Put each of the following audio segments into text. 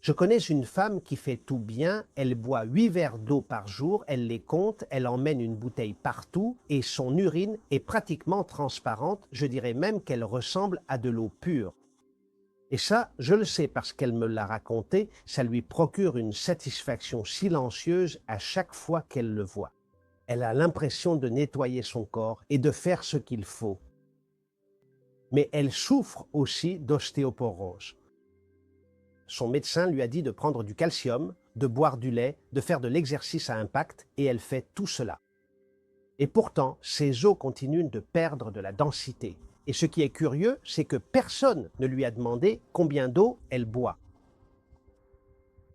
Je connais une femme qui fait tout bien, elle boit 8 verres d'eau par jour, elle les compte, elle emmène une bouteille partout et son urine est pratiquement transparente, je dirais même qu'elle ressemble à de l'eau pure. Et ça, je le sais parce qu'elle me l'a raconté, ça lui procure une satisfaction silencieuse à chaque fois qu'elle le voit. Elle a l'impression de nettoyer son corps et de faire ce qu'il faut. Mais elle souffre aussi d'ostéoporose. Son médecin lui a dit de prendre du calcium, de boire du lait, de faire de l'exercice à impact, et elle fait tout cela. Et pourtant, ses os continuent de perdre de la densité. Et ce qui est curieux, c'est que personne ne lui a demandé combien d'eau elle boit.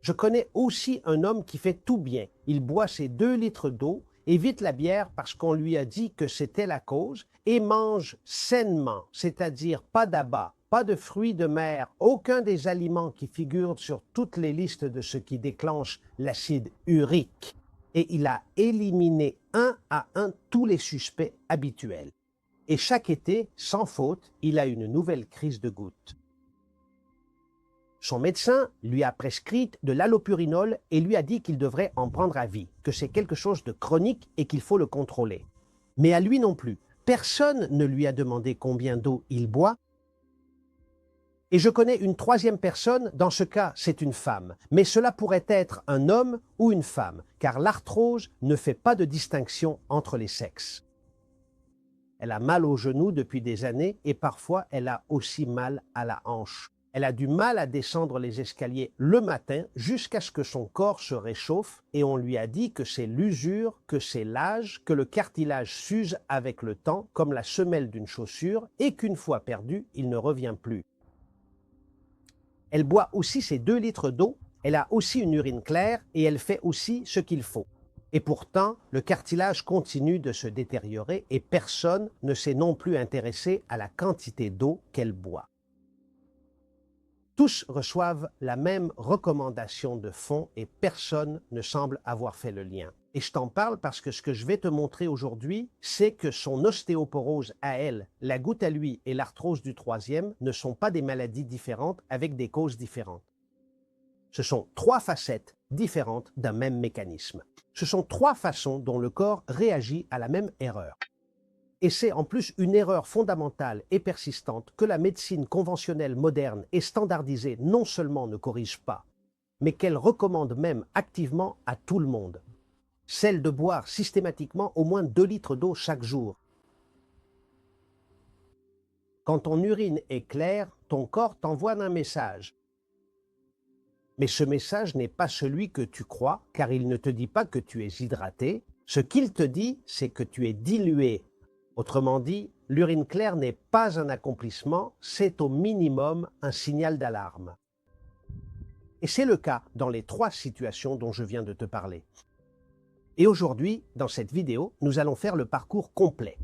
Je connais aussi un homme qui fait tout bien. Il boit ses 2 litres d'eau, évite la bière parce qu'on lui a dit que c'était la cause, et mange sainement, c'est-à-dire pas d'abat, pas de fruits de mer, aucun des aliments qui figurent sur toutes les listes de ce qui déclenche l'acide urique. Et il a éliminé un à un tous les suspects habituels. Et chaque été, sans faute, il a une nouvelle crise de goutte. Son médecin lui a prescrit de l'allopurinol et lui a dit qu'il devrait en prendre à vie, que c'est quelque chose de chronique et qu'il faut le contrôler. Mais à lui non plus. Personne ne lui a demandé combien d'eau il boit. Et je connais une troisième personne, dans ce cas c'est une femme, mais cela pourrait être un homme ou une femme, car l'arthrose ne fait pas de distinction entre les sexes. Elle a mal au genou depuis des années et parfois elle a aussi mal à la hanche. Elle a du mal à descendre les escaliers le matin jusqu'à ce que son corps se réchauffe et on lui a dit que c'est l'usure, que c'est l'âge, que le cartilage s'use avec le temps comme la semelle d'une chaussure et qu'une fois perdu, il ne revient plus. Elle boit aussi ses 2 litres d'eau, elle a aussi une urine claire et elle fait aussi ce qu'il faut. Et pourtant, le cartilage continue de se détériorer et personne ne s'est non plus intéressé à la quantité d'eau qu'elle boit. Tous reçoivent la même recommandation de fond et personne ne semble avoir fait le lien. Et je t'en parle parce que ce que je vais te montrer aujourd'hui, c'est que son ostéoporose à elle, la goutte à lui et l'arthrose du troisième ne sont pas des maladies différentes avec des causes différentes. Ce sont 3 facettes différentes d'un même mécanisme. Ce sont 3 façons dont le corps réagit à la même erreur. Et c'est en plus une erreur fondamentale et persistante que la médecine conventionnelle moderne et standardisée non seulement ne corrige pas, mais qu'elle recommande même activement à tout le monde. Celle de boire systématiquement au moins 2 litres d'eau chaque jour. Quand ton urine est claire, ton corps t'envoie un message. Mais ce message n'est pas celui que tu crois, car il ne te dit pas que tu es hydraté. Ce qu'il te dit, c'est que tu es dilué. Autrement dit, l'urine claire n'est pas un accomplissement, c'est au minimum un signal d'alarme. Et c'est le cas dans les 3 situations dont je viens de te parler. Et aujourd'hui, dans cette vidéo, nous allons faire le parcours complet.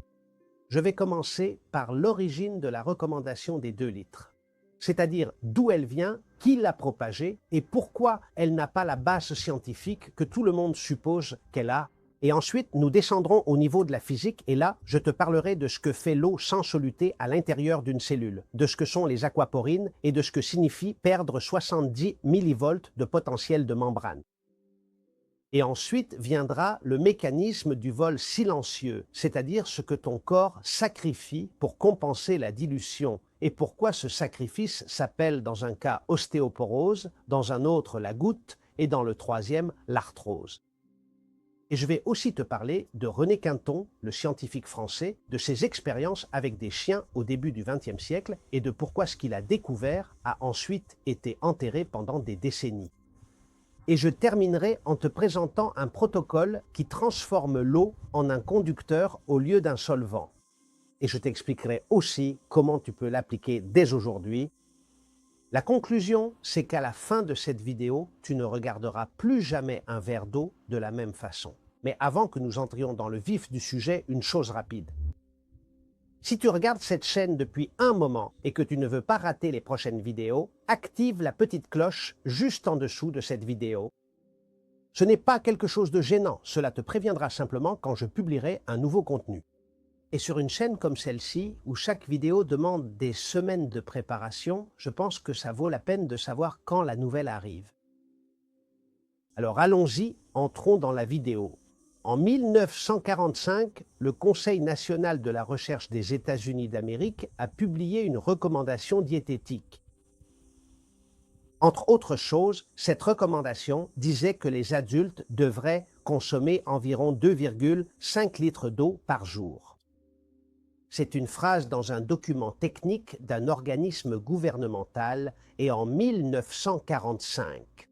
Je vais commencer par l'origine de la recommandation des 2 litres. C'est-à-dire d'où elle vient, qui l'a propagée et pourquoi elle n'a pas la base scientifique que tout le monde suppose qu'elle a. Et ensuite, nous descendrons au niveau de la physique et là, je te parlerai de ce que fait l'eau sans soluté à l'intérieur d'une cellule, de ce que sont les aquaporines et de ce que signifie perdre 70 millivolts de potentiel de membrane. Et ensuite viendra le mécanisme du vol silencieux, c'est-à-dire ce que ton corps sacrifie pour compenser la dilution et pourquoi ce sacrifice s'appelle dans un cas ostéoporose, dans un autre la goutte et dans le troisième l'arthrose. Et je vais aussi te parler de René Quinton, le scientifique français, de ses expériences avec des chiens au début du XXe siècle et de pourquoi ce qu'il a découvert a ensuite été enterré pendant des décennies. Et je terminerai en te présentant un protocole qui transforme l'eau en un conducteur au lieu d'un solvant. Et je t'expliquerai aussi comment tu peux l'appliquer dès aujourd'hui. La conclusion, c'est qu'à la fin de cette vidéo, tu ne regarderas plus jamais un verre d'eau de la même façon. Mais avant que nous entrions dans le vif du sujet, une chose rapide. Si tu regardes cette chaîne depuis un moment et que tu ne veux pas rater les prochaines vidéos, active la petite cloche juste en dessous de cette vidéo. Ce n'est pas quelque chose de gênant, cela te préviendra simplement quand je publierai un nouveau contenu. Et sur une chaîne comme celle-ci, où chaque vidéo demande des semaines de préparation, je pense que ça vaut la peine de savoir quand la nouvelle arrive. Alors allons-y, entrons dans la vidéo. En 1945, le Conseil national de la recherche des États-Unis d'Amérique a publié une recommandation diététique. Entre autres choses, cette recommandation disait que les adultes devraient consommer environ 2,5 litres d'eau par jour. C'est une phrase dans un document technique d'un organisme gouvernemental et en 1945.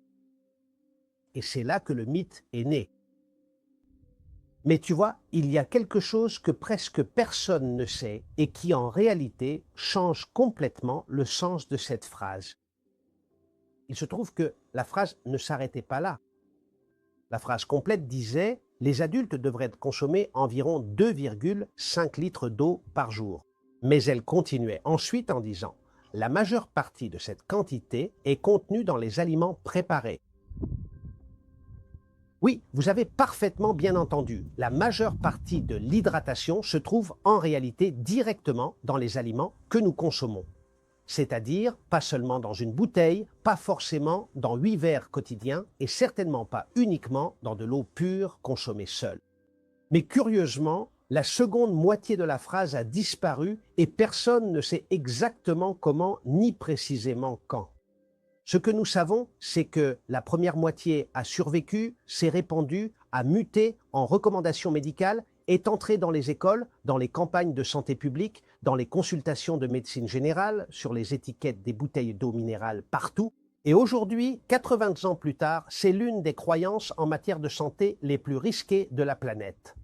Et c'est là que le mythe est né. Mais tu vois, il y a quelque chose que presque personne ne sait et qui en réalité change complètement le sens de cette phrase. Il se trouve que la phrase ne s'arrêtait pas là. La phrase complète disait « Les adultes devraient consommer environ 2,5 litres d'eau par jour ». Mais elle continuait ensuite en disant « La majeure partie de cette quantité est contenue dans les aliments préparés ». Oui, vous avez parfaitement bien entendu. La majeure partie de l'hydratation se trouve en réalité directement dans les aliments que nous consommons. C'est-à-dire pas seulement dans une bouteille, pas forcément dans 8 verres quotidiens et certainement pas uniquement dans de l'eau pure consommée seule. Mais curieusement, la seconde moitié de la phrase a disparu et personne ne sait exactement comment ni précisément quand. Ce que nous savons, c'est que la première moitié a survécu, s'est répandue, a muté en recommandation médicale, est entrée dans les écoles, dans les campagnes de santé publique, dans les consultations de médecine générale, sur les étiquettes des bouteilles d'eau minérale partout. Et aujourd'hui, 80 ans plus tard, c'est l'une des croyances en matière de santé les plus risquées de la planète.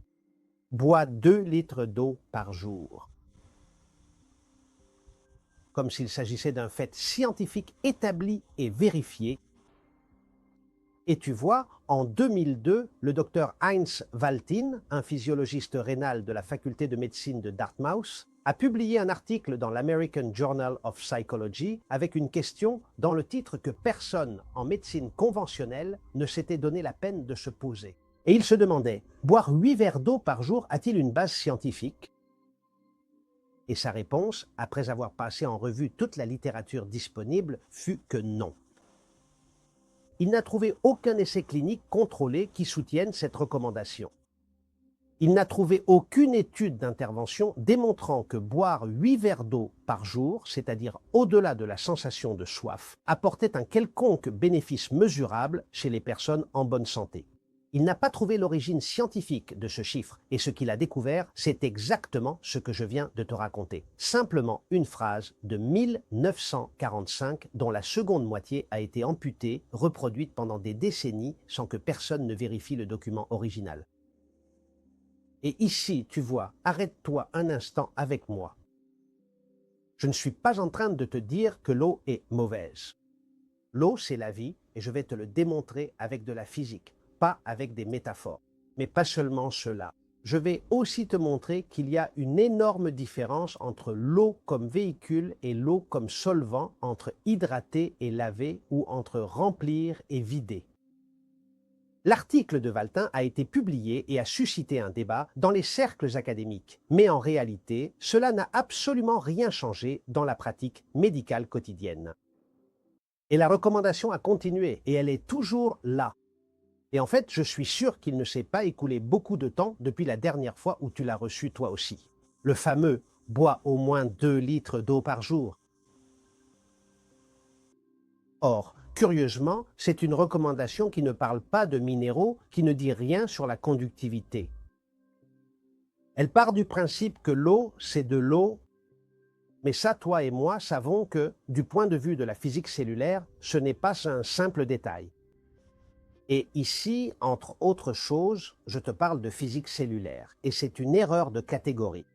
Bois 2 litres d'eau par jour. Comme s'il s'agissait d'un fait scientifique établi et vérifié. Et tu vois, en 2002, le docteur Heinz Waltin, un physiologiste rénal de la faculté de médecine de Dartmouth, a publié un article dans l'American Journal of Psychology avec une question dans le titre que personne en médecine conventionnelle ne s'était donné la peine de se poser. Et il se demandait, boire 8 verres d'eau par jour a-t-il une base scientifique ? Et sa réponse, après avoir passé en revue toute la littérature disponible, fut que non. Il n'a trouvé aucun essai clinique contrôlé qui soutienne cette recommandation. Il n'a trouvé aucune étude d'intervention démontrant que boire 8 verres d'eau par jour, c'est-à-dire au-delà de la sensation de soif, apportait un quelconque bénéfice mesurable chez les personnes en bonne santé. Il n'a pas trouvé l'origine scientifique de ce chiffre et ce qu'il a découvert, c'est exactement ce que je viens de te raconter. Simplement une phrase de 1945 dont la seconde moitié a été amputée, reproduite pendant des décennies sans que personne ne vérifie le document original. Et ici, tu vois, arrête-toi un instant avec moi. Je ne suis pas en train de te dire que l'eau est mauvaise. L'eau, c'est la vie et je vais te le démontrer avec de la physique. Pas avec des métaphores. Mais pas seulement cela. Je vais aussi te montrer qu'il y a une énorme différence entre l'eau comme véhicule et l'eau comme solvant, entre hydrater et laver ou entre remplir et vider. L'article de Waltin a été publié et a suscité un débat dans les cercles académiques. Mais en réalité, cela n'a absolument rien changé dans la pratique médicale quotidienne. Et la recommandation a continué et elle est toujours là. Et en fait, je suis sûr qu'il ne s'est pas écoulé beaucoup de temps depuis la dernière fois où tu l'as reçu toi aussi. Le fameux « bois au moins 2 litres d'eau par jour ». Or, curieusement, c'est une recommandation qui ne parle pas de minéraux, qui ne dit rien sur la conductivité. Elle part du principe que l'eau, c'est de l'eau, mais ça, toi et moi savons que, du point de vue de la physique cellulaire, ce n'est pas un simple détail. Et ici, entre autres choses, je te parle de physique cellulaire, et c'est une erreur de catégorie.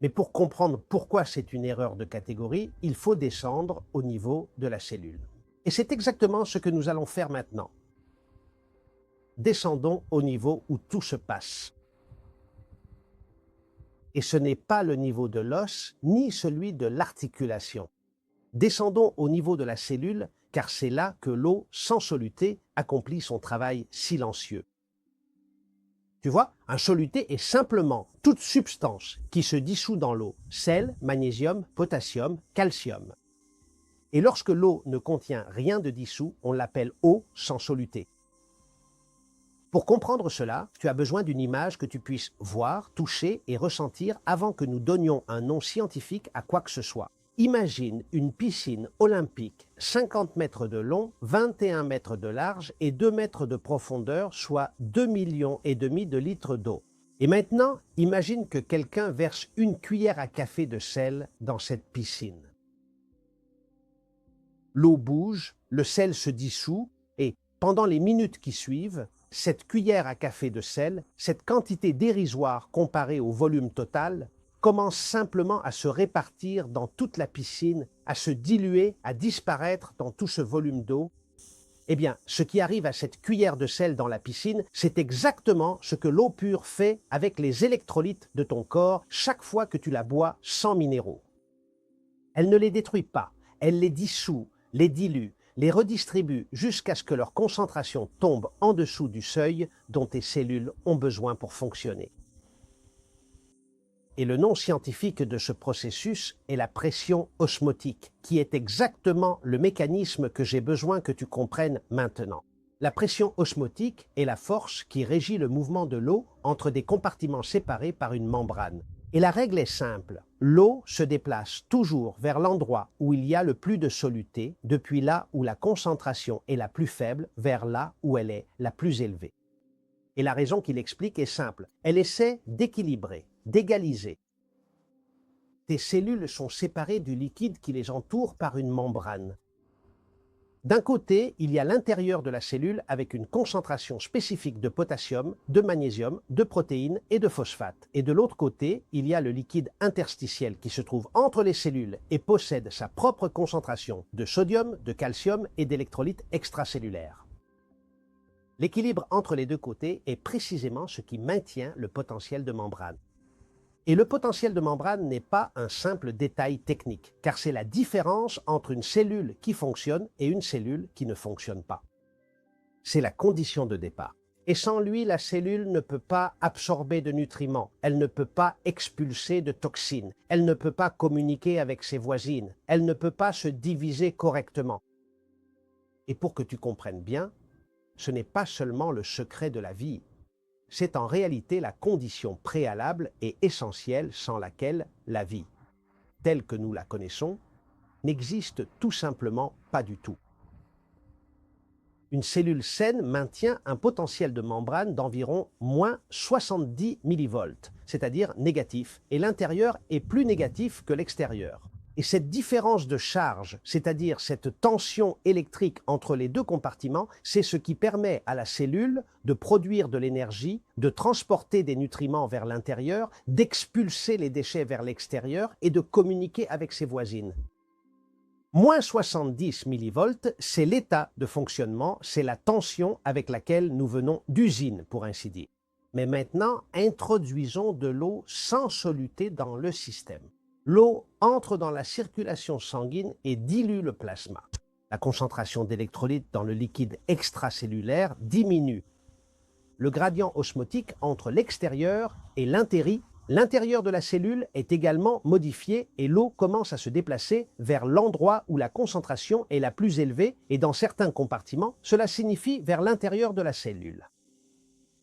Mais pour comprendre pourquoi c'est une erreur de catégorie, il faut descendre au niveau de la cellule. Et c'est exactement ce que nous allons faire maintenant. Descendons au niveau où tout se passe. Et ce n'est pas le niveau de l'os, ni celui de l'articulation. Descendons au niveau de la cellule, car c'est là que l'eau, sans soluté, accomplit son travail silencieux. Tu vois, un soluté est simplement toute substance qui se dissout dans l'eau, sel, magnésium, potassium, calcium. Et lorsque l'eau ne contient rien de dissous, on l'appelle eau sans soluté. Pour comprendre cela, tu as besoin d'une image que tu puisses voir, toucher et ressentir avant que nous donnions un nom scientifique à quoi que ce soit. Imagine une piscine olympique, 50 mètres de long, 21 mètres de large et 2 mètres de profondeur, soit 2,5 millions de litres d'eau. Et maintenant, imagine que quelqu'un verse une cuillère à café de sel dans cette piscine. L'eau bouge, le sel se dissout et, pendant les minutes qui suivent, cette cuillère à café de sel, cette quantité dérisoire comparée au volume total, commence simplement à se répartir dans toute la piscine, à se diluer, à disparaître dans tout ce volume d'eau. Eh bien, ce qui arrive à cette cuillère de sel dans la piscine, c'est exactement ce que l'eau pure fait avec les électrolytes de ton corps chaque fois que tu la bois sans minéraux. Elle ne les détruit pas, elle les dissout, les dilue, les redistribue jusqu'à ce que leur concentration tombe en dessous du seuil dont tes cellules ont besoin pour fonctionner. Et le nom scientifique de ce processus est la pression osmotique, qui est exactement le mécanisme que j'ai besoin que tu comprennes maintenant. La pression osmotique est la force qui régit le mouvement de l'eau entre des compartiments séparés par une membrane. Et la règle est simple, l'eau se déplace toujours vers l'endroit où il y a le plus de soluté, depuis là où la concentration est la plus faible vers là où elle est la plus élevée. Et la raison qu'il explique est simple, elle essaie d'équilibrer, d'égaliser. Tes cellules sont séparées du liquide qui les entoure par une membrane. D'un côté, il y a l'intérieur de la cellule avec une concentration spécifique de potassium, de magnésium, de protéines et de phosphate. Et de l'autre côté, il y a le liquide interstitiel qui se trouve entre les cellules et possède sa propre concentration de sodium, de calcium et d'électrolytes extracellulaires. L'équilibre entre les deux côtés est précisément ce qui maintient le potentiel de membrane. Et le potentiel de membrane n'est pas un simple détail technique, car c'est la différence entre une cellule qui fonctionne et une cellule qui ne fonctionne pas. C'est la condition de départ. Et sans lui, la cellule ne peut pas absorber de nutriments, elle ne peut pas expulser de toxines, elle ne peut pas communiquer avec ses voisines, elle ne peut pas se diviser correctement. Et pour que tu comprennes bien, ce n'est pas seulement le secret de la vie, c'est en réalité la condition préalable et essentielle sans laquelle la vie, telle que nous la connaissons, n'existe tout simplement pas du tout. Une cellule saine maintient un potentiel de membrane d'environ moins 70 millivolts, c'est-à-dire négatif, et l'intérieur est plus négatif que l'extérieur. Et cette différence de charge, c'est-à-dire cette tension électrique entre les deux compartiments, c'est ce qui permet à la cellule de produire de l'énergie, de transporter des nutriments vers l'intérieur, d'expulser les déchets vers l'extérieur et de communiquer avec ses voisines. Moins 70 millivolts, c'est l'état de fonctionnement, c'est la tension avec laquelle nous venons d'usine, pour ainsi dire. Mais maintenant, introduisons de l'eau sans soluté dans le système. L'eau entre dans la circulation sanguine et dilue le plasma. La concentration d'électrolytes dans le liquide extracellulaire diminue. Le gradient osmotique entre l'extérieur et l'intérieur de la cellule est également modifié et l'eau commence à se déplacer vers l'endroit où la concentration est la plus élevée et dans certains compartiments, cela signifie vers l'intérieur de la cellule.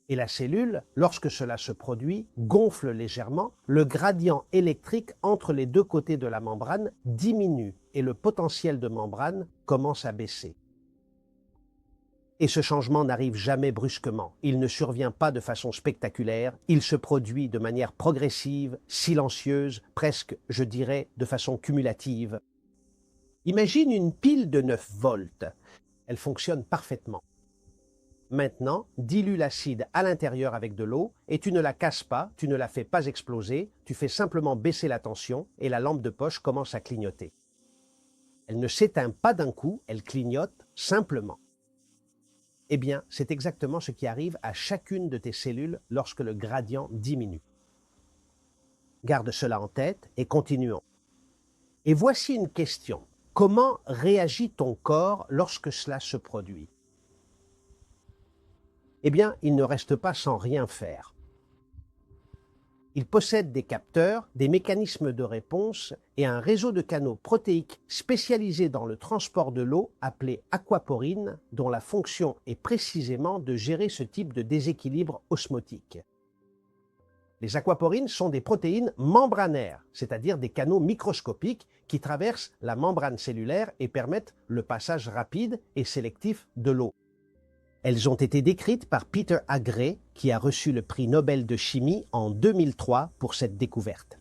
Et la cellule, lorsque cela se produit, gonfle légèrement, le gradient électrique entre les deux côtés de la membrane diminue et le potentiel de membrane commence à baisser. Et ce changement n'arrive jamais brusquement, il ne survient pas de façon spectaculaire, il se produit de manière progressive, silencieuse, presque, je dirais, de façon cumulative. Imagine une pile de 9 volts, elle fonctionne parfaitement. Maintenant, dilue l'acide à l'intérieur avec de l'eau et tu ne la casses pas, tu ne la fais pas exploser, tu fais simplement baisser la tension et la lampe de poche commence à clignoter. Elle ne s'éteint pas d'un coup, elle clignote simplement. Eh bien, c'est exactement ce qui arrive à chacune de tes cellules lorsque le gradient diminue. Garde cela en tête et continuons. Et voici une question. Comment réagit ton corps lorsque cela se produit ? Eh bien, il ne reste pas sans rien faire. Il possède des capteurs, des mécanismes de réponse et un réseau de canaux protéiques spécialisés dans le transport de l'eau appelé aquaporine, dont la fonction est précisément de gérer ce type de déséquilibre osmotique. Les aquaporines sont des protéines membranaires, c'est-à-dire des canaux microscopiques qui traversent la membrane cellulaire et permettent le passage rapide et sélectif de l'eau. Elles ont été décrites par Peter Agré, qui a reçu le prix Nobel de chimie en 2003 pour cette découverte.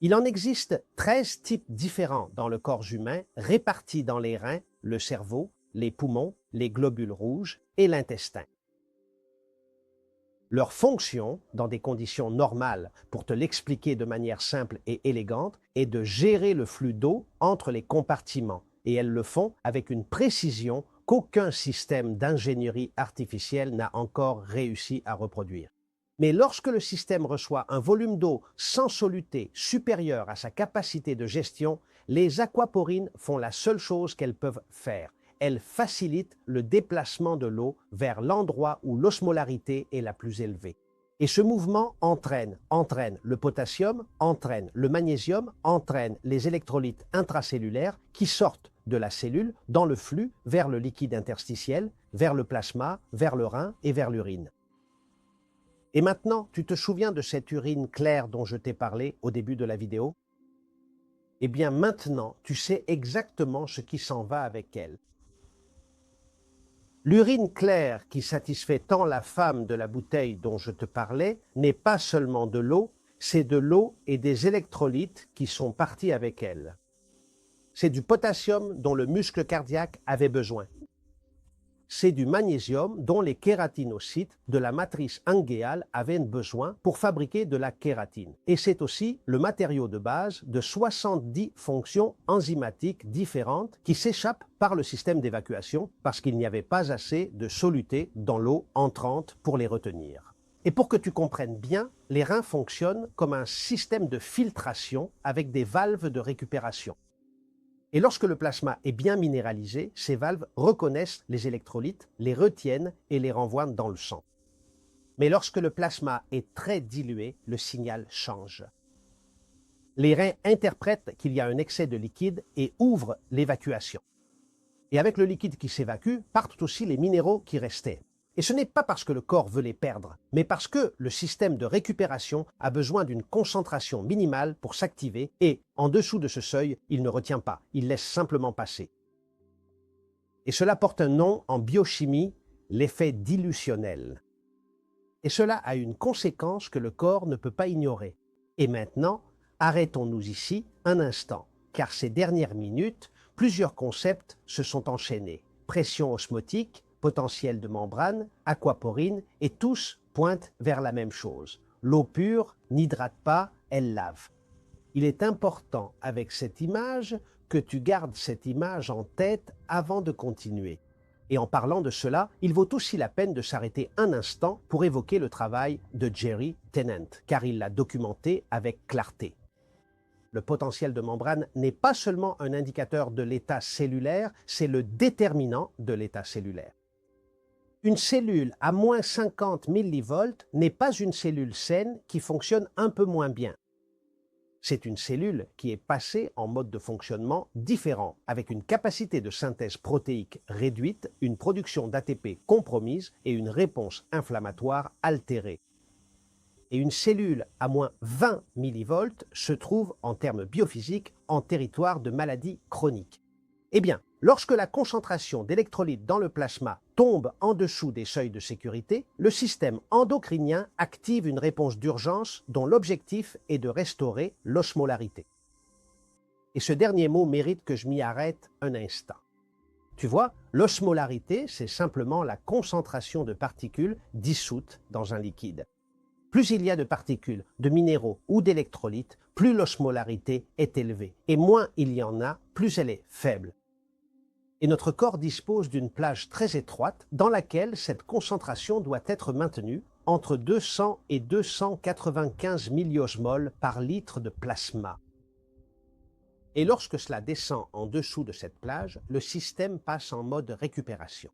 Il en existe 13 types différents dans le corps humain, répartis dans les reins, le cerveau, les poumons, les globules rouges et l'intestin. Leur fonction, dans des conditions normales, pour te l'expliquer de manière simple et élégante, est de gérer le flux d'eau entre les compartiments, et elles le font avec une précision qu'aucun système d'ingénierie artificielle n'a encore réussi à reproduire. Mais lorsque le système reçoit un volume d'eau sans soluté supérieur à sa capacité de gestion, les aquaporines font la seule chose qu'elles peuvent faire. Elles facilitent le déplacement de l'eau vers l'endroit où l'osmolarité est la plus élevée. Et ce mouvement entraîne le potassium, entraîne le magnésium, entraîne les électrolytes intracellulaires qui sortent de la cellule dans le flux vers le liquide interstitiel, vers le plasma, vers le rein et vers l'urine. Et maintenant, tu te souviens de cette urine claire dont je t'ai parlé au début de la vidéo? Eh bien maintenant, tu sais exactement ce qui s'en va avec elle. L'urine claire qui satisfait tant la femme de la bouteille dont je te parlais n'est pas seulement de l'eau, c'est de l'eau et des électrolytes qui sont partis avec elle. C'est du potassium dont le muscle cardiaque avait besoin. C'est du magnésium dont les kératinocytes de la matrice inguéale avaient besoin pour fabriquer de la kératine. Et c'est aussi le matériau de base de 70 fonctions enzymatiques différentes qui s'échappent par le système d'évacuation parce qu'il n'y avait pas assez de soluté dans l'eau entrante pour les retenir. Et pour que tu comprennes bien, les reins fonctionnent comme un système de filtration avec des valves de récupération. Et lorsque le plasma est bien minéralisé, ces valves reconnaissent les électrolytes, les retiennent et les renvoient dans le sang. Mais lorsque le plasma est très dilué, le signal change. Les reins interprètent qu'il y a un excès de liquide et ouvrent l'évacuation. Et avec le liquide qui s'évacue, partent aussi les minéraux qui restaient. Et ce n'est pas parce que le corps veut les perdre, mais parce que le système de récupération a besoin d'une concentration minimale pour s'activer et, en dessous de ce seuil, il ne retient pas, il laisse simplement passer. Et cela porte un nom en biochimie, l'effet dilutionnel. Et cela a une conséquence que le corps ne peut pas ignorer. Et maintenant, arrêtons-nous ici un instant, car ces dernières minutes, plusieurs concepts se sont enchaînés. Pression osmotique, potentiel de membrane, aquaporine, et tous pointent vers la même chose. L'eau pure n'hydrate pas, elle lave. Il est important avec cette image que tu gardes cette image en tête avant de continuer. Et en parlant de cela, il vaut aussi la peine de s'arrêter un instant pour évoquer le travail de Jerry Tennant, car il l'a documenté avec clarté. Le potentiel de membrane n'est pas seulement un indicateur de l'état cellulaire, c'est le déterminant de l'état cellulaire. Une cellule à moins 50 millivolts n'est pas une cellule saine qui fonctionne un peu moins bien. C'est une cellule qui est passée en mode de fonctionnement différent, avec une capacité de synthèse protéique réduite, une production d'ATP compromise et une réponse inflammatoire altérée. Et une cellule à moins 20 millivolts se trouve, en termes biophysiques, en territoire de maladie chronique. Eh bien, lorsque la concentration d'électrolytes dans le plasma tombe en dessous des seuils de sécurité, le système endocrinien active une réponse d'urgence dont l'objectif est de restaurer l'osmolarité. Et ce dernier mot mérite que je m'y arrête un instant. Tu vois, l'osmolarité, c'est simplement la concentration de particules dissoutes dans un liquide. Plus il y a de particules, de minéraux ou d'électrolytes, plus l'osmolarité est élevée. Et moins il y en a, plus elle est faible. Et notre corps dispose d'une plage très étroite dans laquelle cette concentration doit être maintenue entre 200 et 295 milliosmoles par litre de plasma. Et lorsque cela descend en dessous de cette plage, le système passe en mode récupération.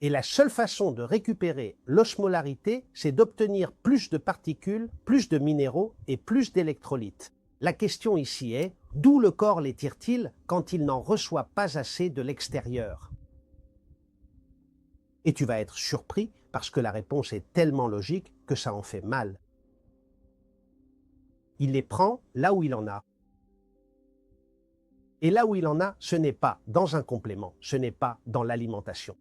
Et la seule façon de récupérer l'osmolarité, c'est d'obtenir plus de particules, plus de minéraux et plus d'électrolytes. La question ici est, d'où le corps les tire-t-il quand il n'en reçoit pas assez de l'extérieur? Et tu vas être surpris parce que la réponse est tellement logique que ça en fait mal. Il les prend là où il en a. Et là où il en a, ce n'est pas dans un complément, ce n'est pas dans l'alimentation.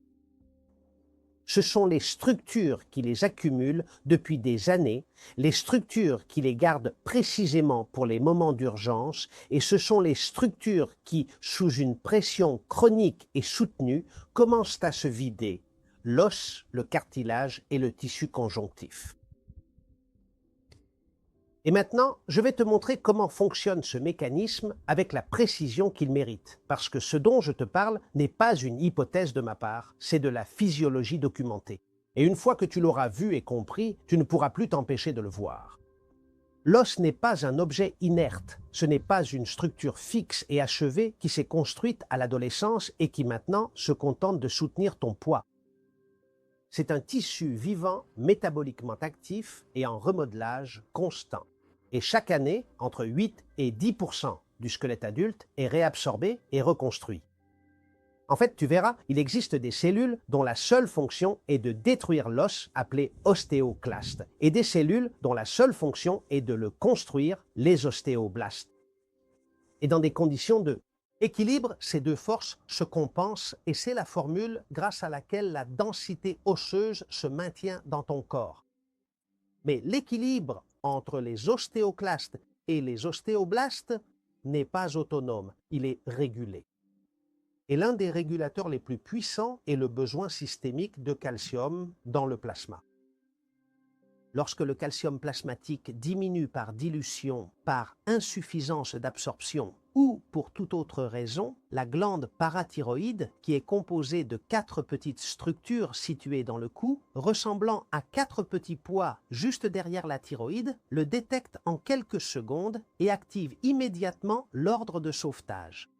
Ce sont les structures qui les accumulent depuis des années, les structures qui les gardent précisément pour les moments d'urgence, et ce sont les structures qui, sous une pression chronique et soutenue, commencent à se vider: l'os, le cartilage et le tissu conjonctif. Et maintenant, je vais te montrer comment fonctionne ce mécanisme avec la précision qu'il mérite, parce que ce dont je te parle n'est pas une hypothèse de ma part, c'est de la physiologie documentée. Et une fois que tu l'auras vu et compris, tu ne pourras plus t'empêcher de le voir. L'os n'est pas un objet inerte, ce n'est pas une structure fixe et achevée qui s'est construite à l'adolescence et qui maintenant se contente de soutenir ton poids. C'est un tissu vivant, métaboliquement actif et en remodelage constant. Et chaque année, entre 8 et 10% du squelette adulte est réabsorbé et reconstruit. En fait, tu verras, il existe des cellules dont la seule fonction est de détruire l'os, appelé ostéoclaste, et des cellules dont la seule fonction est de le construire, les ostéoblastes. Et dans des conditions de équilibre, ces deux forces se compensent et c'est la formule grâce à laquelle la densité osseuse se maintient dans ton corps. Mais l'équilibre entre les ostéoclastes et les ostéoblastes n'est pas autonome, il est régulé. Et l'un des régulateurs les plus puissants est le besoin systémique de calcium dans le plasma. Lorsque le calcium plasmatique diminue par dilution, par insuffisance d'absorption ou pour toute autre raison, la glande parathyroïde, qui est composée de 4 petites structures situées dans le cou, ressemblant à 4 petits pois juste derrière la thyroïde, le détecte en quelques secondes et active immédiatement l'ordre de sauvetage.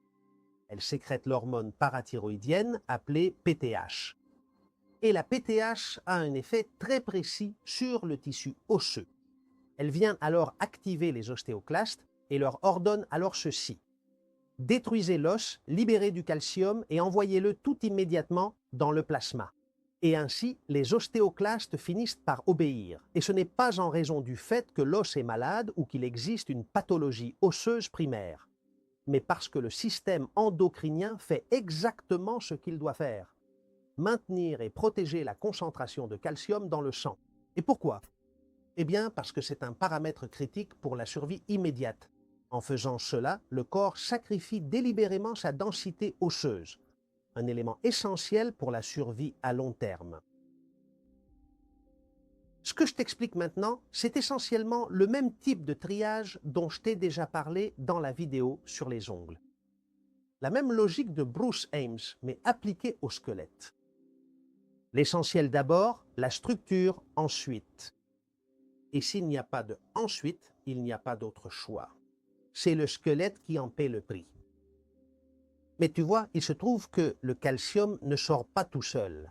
Elle sécrète l'hormone parathyroïdienne appelée PTH. Et la PTH a un effet très précis sur le tissu osseux. Elle vient alors activer les ostéoclastes et leur ordonne alors ceci: détruisez l'os, libérez du calcium et envoyez-le tout immédiatement dans le plasma. Et ainsi, les ostéoclastes finissent par obéir. Et ce n'est pas en raison du fait que l'os est malade ou qu'il existe une pathologie osseuse primaire, mais parce que le système endocrinien fait exactement ce qu'il doit faire: maintenir et protéger la concentration de calcium dans le sang. Et pourquoi? Eh bien, parce que c'est un paramètre critique pour la survie immédiate. En faisant cela, le corps sacrifie délibérément sa densité osseuse, un élément essentiel pour la survie à long terme. Ce que je t'explique maintenant, c'est essentiellement le même type de triage dont je t'ai déjà parlé dans la vidéo sur les ongles. La même logique de Bruce Ames, mais appliquée au squelette. L'essentiel d'abord, la structure ensuite. Et s'il n'y a pas de ensuite, il n'y a pas d'autre choix. C'est le squelette qui en paie le prix. Mais tu vois, il se trouve que le calcium ne sort pas tout seul.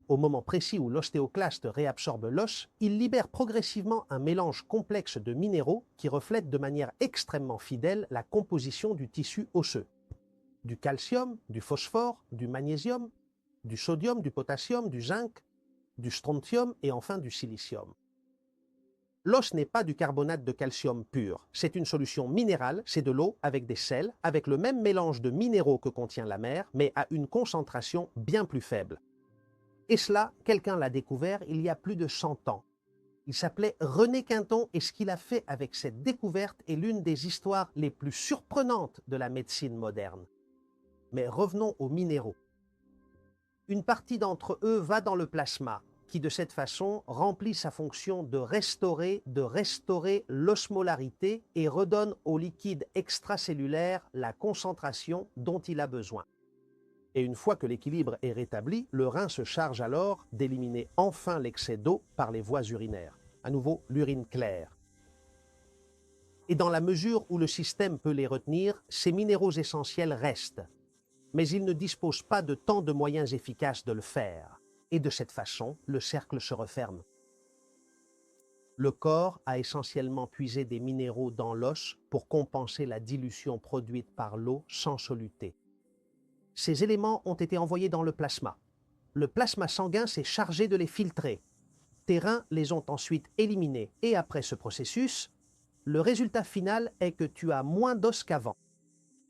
Au moment précis où l'ostéoclaste réabsorbe l'os, il libère progressivement un mélange complexe de minéraux qui reflète de manière extrêmement fidèle la composition du tissu osseux. Du calcium, du phosphore, du magnésium, du sodium, du potassium, du zinc, du strontium et enfin du silicium. L'os n'est pas du carbonate de calcium pur, c'est une solution minérale, c'est de l'eau avec des sels, avec le même mélange de minéraux que contient la mer, mais à une concentration bien plus faible. Et cela, quelqu'un l'a découvert il y a plus de 100 ans. Il s'appelait René Quinton et ce qu'il a fait avec cette découverte est l'une des histoires les plus surprenantes de la médecine moderne. Mais revenons aux minéraux. Une partie d'entre eux va dans le plasma, qui de cette façon remplit sa fonction de restaurer l'osmolarité et redonne au liquide extracellulaire la concentration dont il a besoin. Et une fois que l'équilibre est rétabli, le rein se charge alors d'éliminer enfin l'excès d'eau par les voies urinaires, à nouveau l'urine claire. Et dans la mesure où le système peut les retenir, ces minéraux essentiels restent. mais il ne dispose pas de tant de moyens efficaces de le faire. Et de cette façon, le cercle se referme. Le corps a essentiellement puisé des minéraux dans l'os pour compenser la dilution produite par l'eau sans soluté. Ces éléments ont été envoyés dans le plasma. Le plasma sanguin s'est chargé de les filtrer. Tes reins les ont ensuite éliminés. Et après ce processus, le résultat final est que tu as moins d'os qu'avant.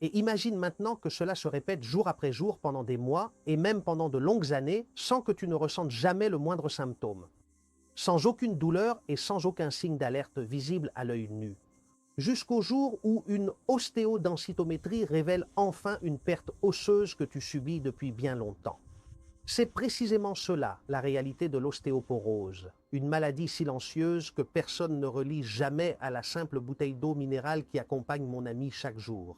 Et imagine maintenant que cela se répète jour après jour pendant des mois et même pendant de longues années sans que tu ne ressentes jamais le moindre symptôme. Sans aucune douleur et sans aucun signe d'alerte visible à l'œil nu. Jusqu'au jour où une ostéodensitométrie révèle enfin une perte osseuse que tu subis depuis bien longtemps. C'est précisément cela, la réalité de l'ostéoporose, une maladie silencieuse que personne ne relie jamais à la simple bouteille d'eau minérale qui accompagne mon ami chaque jour.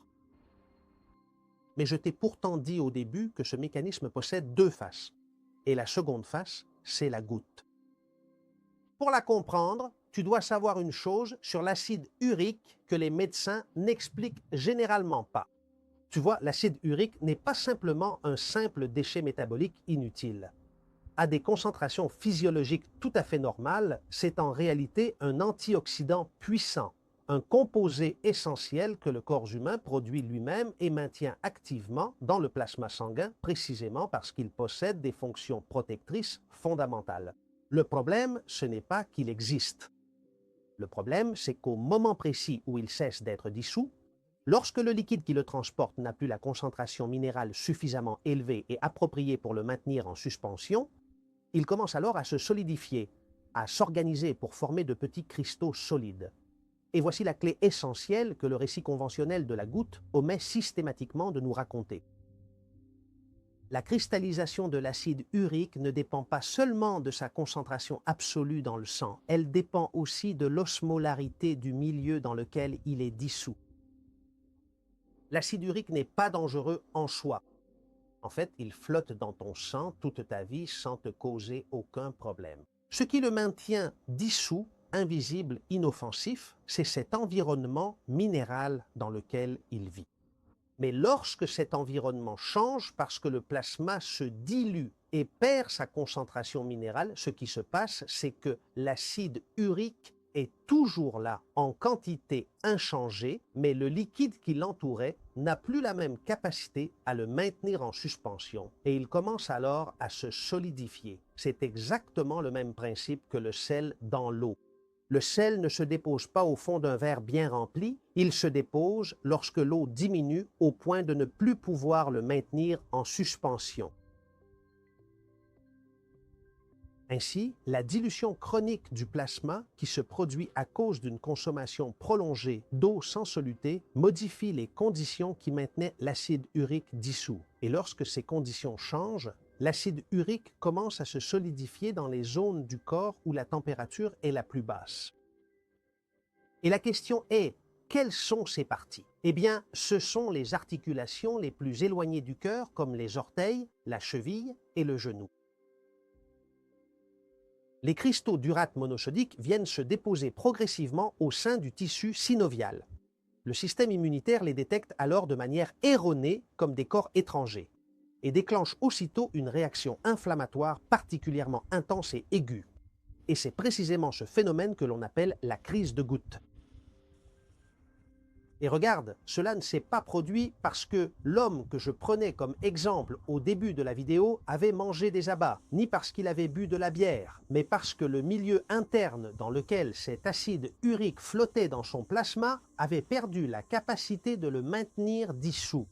Mais je t'ai pourtant dit au début que ce mécanisme possède deux faces, et la seconde face, c'est la goutte. Pour la comprendre, tu dois savoir une chose sur l'acide urique que les médecins n'expliquent généralement pas. Tu vois, l'acide urique n'est pas simplement un simple déchet métabolique inutile. À des concentrations physiologiques tout à fait normales, c'est en réalité un antioxydant puissant, un composé essentiel que le corps humain produit lui-même et maintient activement dans le plasma sanguin, précisément parce qu'il possède des fonctions protectrices fondamentales. Le problème, ce n'est pas qu'il existe. Le problème, c'est qu'au moment précis où il cesse d'être dissous, lorsque le liquide qui le transporte n'a plus la concentration minérale suffisamment élevée et appropriée pour le maintenir en suspension, il commence alors à se solidifier, à s'organiser pour former de petits cristaux solides. Et voici la clé essentielle que le récit conventionnel de la goutte omet systématiquement de nous raconter. La cristallisation de l'acide urique ne dépend pas seulement de sa concentration absolue dans le sang, elle dépend aussi de l'osmolarité du milieu dans lequel il est dissous. L'acide urique n'est pas dangereux en soi. En fait, il flotte dans ton sang toute ta vie sans te causer aucun problème. Ce qui le maintient dissous, invisible, inoffensif, c'est cet environnement minéral dans lequel il vit. Mais lorsque cet environnement change parce que le plasma se dilue et perd sa concentration minérale, ce qui se passe, c'est que l'acide urique est toujours là, en quantité inchangée, mais le liquide qui l'entourait n'a plus la même capacité à le maintenir en suspension et il commence alors à se solidifier. C'est exactement le même principe que le sel dans l'eau. Le sel ne se dépose pas au fond d'un verre bien rempli, il se dépose lorsque l'eau diminue au point de ne plus pouvoir le maintenir en suspension. Ainsi, la dilution chronique du plasma qui se produit à cause d'une consommation prolongée d'eau sans soluté modifie les conditions qui maintenaient l'acide urique dissous. Et lorsque ces conditions changent, l'acide urique commence à se solidifier dans les zones du corps où la température est la plus basse. Et la question est, quelles sont ces parties? Eh bien, ce sont les articulations les plus éloignées du cœur, comme les orteils, la cheville et le genou. Les cristaux d'urate monosodique viennent se déposer progressivement au sein du tissu synovial. Le système immunitaire les détecte alors de manière erronée comme des corps étrangers et déclenche aussitôt une réaction inflammatoire particulièrement intense et aiguë. Et c'est précisément ce phénomène que l'on appelle la crise de goutte. Et regarde, cela ne s'est pas produit parce que l'homme que je prenais comme exemple au début de la vidéo avait mangé des abats, ni parce qu'il avait bu de la bière, mais parce que le milieu interne dans lequel cet acide urique flottait dans son plasma avait perdu la capacité de le maintenir dissous.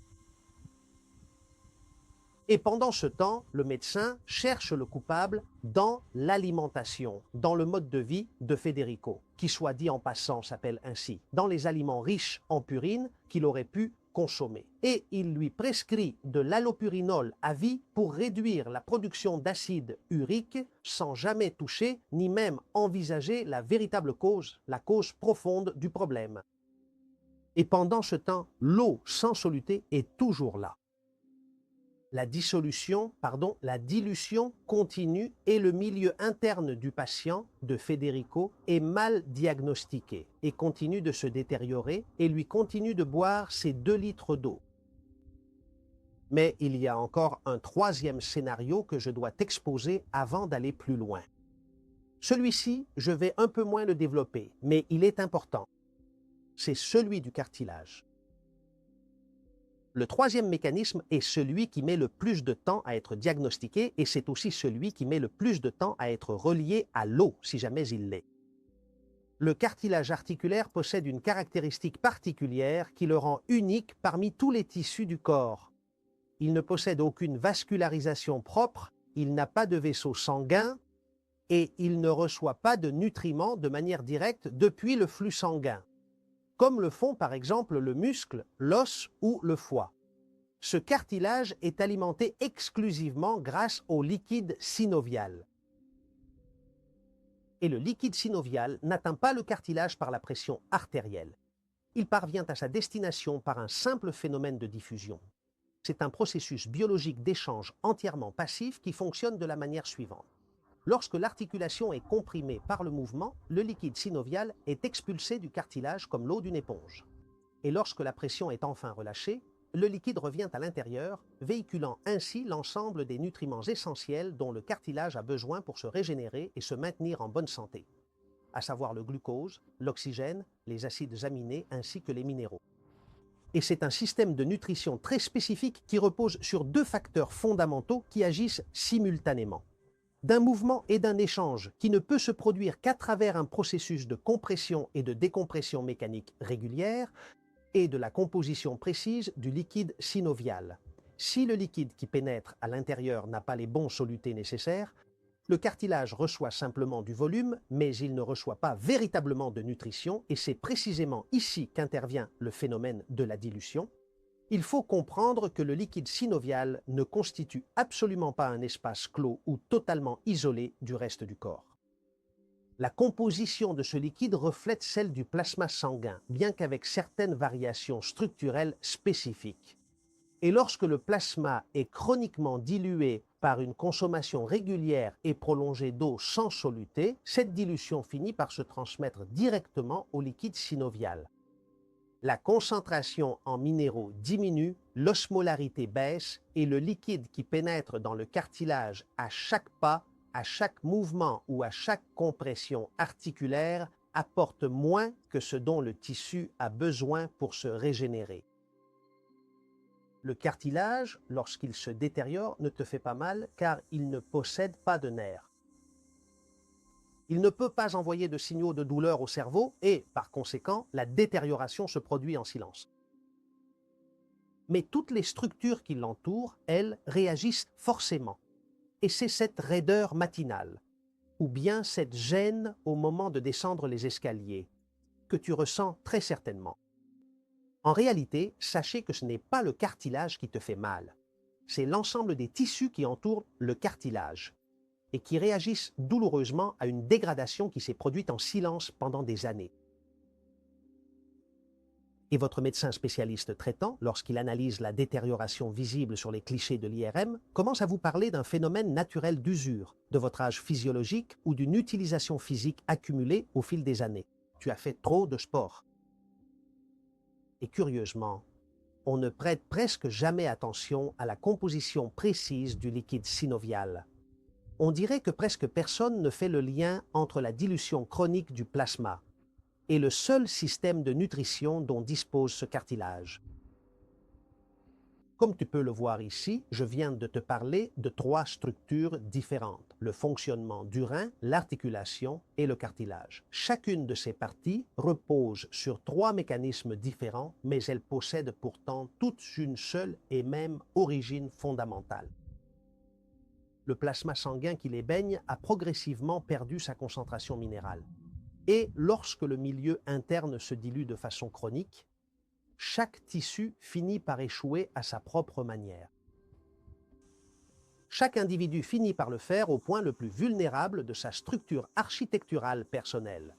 Et pendant ce temps, le médecin cherche le coupable dans l'alimentation, dans le mode de vie de Federico, qui soit dit en passant s'appelle ainsi, dans les aliments riches en purine qu'il aurait pu consommer. Et il lui prescrit de l'allopurinol à vie pour réduire la production d'acide urique sans jamais toucher ni même envisager la véritable cause, la cause profonde du problème. Et pendant ce temps, l'eau sans soluté est toujours là. La dilution continue et le milieu interne du patient, de Federico, est mal diagnostiqué et continue de se détériorer et lui continue de boire ses 2 litres d'eau. Mais il y a encore un troisième scénario que je dois t'exposer avant d'aller plus loin. Celui-ci, je vais un peu moins le développer, mais il est important. C'est celui du cartilage. Le troisième mécanisme est celui qui met le plus de temps à être diagnostiqué et c'est aussi celui qui met le plus de temps à être relié à l'os, si jamais il l'est. Le cartilage articulaire possède une caractéristique particulière qui le rend unique parmi tous les tissus du corps. Il ne possède aucune vascularisation propre, il n'a pas de vaisseau sanguin et il ne reçoit pas de nutriments de manière directe depuis le flux sanguin, comme le font par exemple le muscle, l'os ou le foie. Ce cartilage est alimenté exclusivement grâce au liquide synovial. Et le liquide synovial n'atteint pas le cartilage par la pression artérielle. Il parvient à sa destination par un simple phénomène de diffusion. C'est un processus biologique d'échange entièrement passif qui fonctionne de la manière suivante. Lorsque l'articulation est comprimée par le mouvement, le liquide synovial est expulsé du cartilage comme l'eau d'une éponge. Et lorsque la pression est enfin relâchée, le liquide revient à l'intérieur, véhiculant ainsi l'ensemble des nutriments essentiels dont le cartilage a besoin pour se régénérer et se maintenir en bonne santé, à savoir le glucose, l'oxygène, les acides aminés ainsi que les minéraux. Et c'est un système de nutrition très spécifique qui repose sur deux facteurs fondamentaux qui agissent simultanément. D'un mouvement et d'un échange qui ne peut se produire qu'à travers un processus de compression et de décompression mécanique régulière et de la composition précise du liquide synovial. Si le liquide qui pénètre à l'intérieur n'a pas les bons solutés nécessaires, le cartilage reçoit simplement du volume, mais il ne reçoit pas véritablement de nutrition et c'est précisément ici qu'intervient le phénomène de la dilution. Il faut comprendre que le liquide synovial ne constitue absolument pas un espace clos ou totalement isolé du reste du corps. La composition de ce liquide reflète celle du plasma sanguin, bien qu'avec certaines variations structurelles spécifiques. Et lorsque le plasma est chroniquement dilué par une consommation régulière et prolongée d'eau sans soluté, cette dilution finit par se transmettre directement au liquide synovial. La concentration en minéraux diminue, l'osmolarité baisse et le liquide qui pénètre dans le cartilage à chaque pas, à chaque mouvement ou à chaque compression articulaire apporte moins que ce dont le tissu a besoin pour se régénérer. Le cartilage, lorsqu'il se détériore, ne te fait pas mal car il ne possède pas de nerfs. Il ne peut pas envoyer de signaux de douleur au cerveau et, par conséquent, la détérioration se produit en silence. Mais toutes les structures qui l'entourent, elles, réagissent forcément. Et c'est cette raideur matinale, ou bien cette gêne au moment de descendre les escaliers, que tu ressens très certainement. En réalité, sachez que ce n'est pas le cartilage qui te fait mal. C'est l'ensemble des tissus qui entourent le cartilage et qui réagissent douloureusement à une dégradation qui s'est produite en silence pendant des années. Et votre médecin spécialiste traitant, lorsqu'il analyse la détérioration visible sur les clichés de l'IRM, commence à vous parler d'un phénomène naturel d'usure, de votre âge physiologique ou d'une utilisation physique accumulée au fil des années. Tu as fait trop de sport. Et curieusement, on ne prête presque jamais attention à la composition précise du liquide synovial. On dirait que presque personne ne fait le lien entre la dilution chronique du plasma et le seul système de nutrition dont dispose ce cartilage. Comme tu peux le voir ici, je viens de te parler de trois structures différentes, le fonctionnement du rein, l'articulation et le cartilage. Chacune de ces parties repose sur trois mécanismes différents, mais elles possèdent pourtant toutes une seule et même origine fondamentale. Le plasma sanguin qui les baigne a progressivement perdu sa concentration minérale. Et lorsque le milieu interne se dilue de façon chronique, chaque tissu finit par échouer à sa propre manière. Chaque individu finit par le faire au point le plus vulnérable de sa structure architecturale personnelle.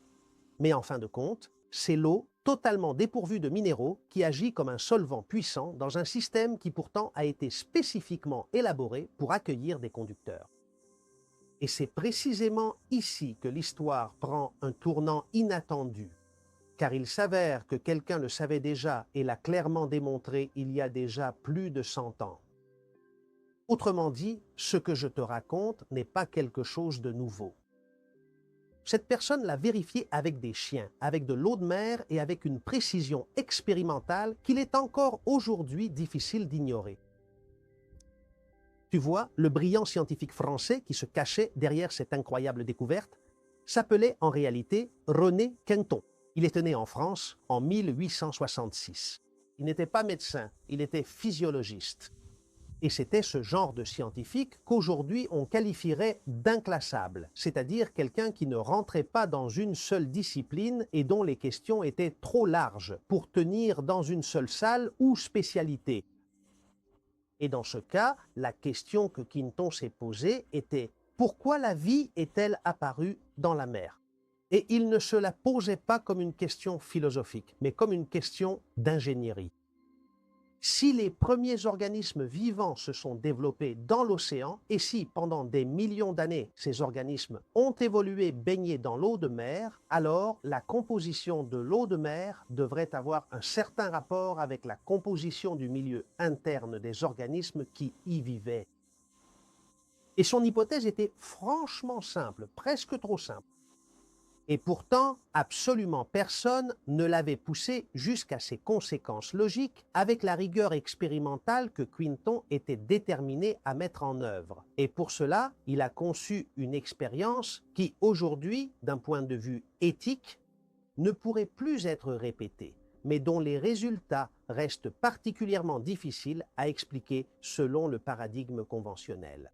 Mais en fin de compte, c'est l'eau, totalement dépourvue de minéraux, qui agit comme un solvant puissant dans un système qui pourtant a été spécifiquement élaboré pour accueillir des conducteurs. Et c'est précisément ici que l'histoire prend un tournant inattendu, car il s'avère que quelqu'un le savait déjà et l'a clairement démontré il y a déjà plus de 100 ans. Autrement dit, ce que je te raconte n'est pas quelque chose de nouveau. Cette personne l'a vérifié avec des chiens, avec de l'eau de mer et avec une précision expérimentale qu'il est encore aujourd'hui difficile d'ignorer. Tu vois, le brillant scientifique français qui se cachait derrière cette incroyable découverte s'appelait en réalité René Quinton. Il était né en France en 1866. Il n'était pas médecin, il était physiologiste. Et c'était ce genre de scientifique qu'aujourd'hui on qualifierait d'inclassable, c'est-à-dire quelqu'un qui ne rentrait pas dans une seule discipline et dont les questions étaient trop larges pour tenir dans une seule salle ou spécialité. Et dans ce cas, la question que Quinton s'est posée était « Pourquoi la vie est-elle apparue dans la mer ?» Et il ne se la posait pas comme une question philosophique, mais comme une question d'ingénierie. Si les premiers organismes vivants se sont développés dans l'océan et si, pendant des millions d'années, ces organismes ont évolué baignés dans l'eau de mer, alors la composition de l'eau de mer devrait avoir un certain rapport avec la composition du milieu interne des organismes qui y vivaient. Et son hypothèse était franchement simple, presque trop simple. Et pourtant, absolument personne ne l'avait poussé jusqu'à ses conséquences logiques avec la rigueur expérimentale que Quinton était déterminé à mettre en œuvre. Et pour cela, il a conçu une expérience qui, aujourd'hui, d'un point de vue éthique, ne pourrait plus être répétée, mais dont les résultats restent particulièrement difficiles à expliquer selon le paradigme conventionnel.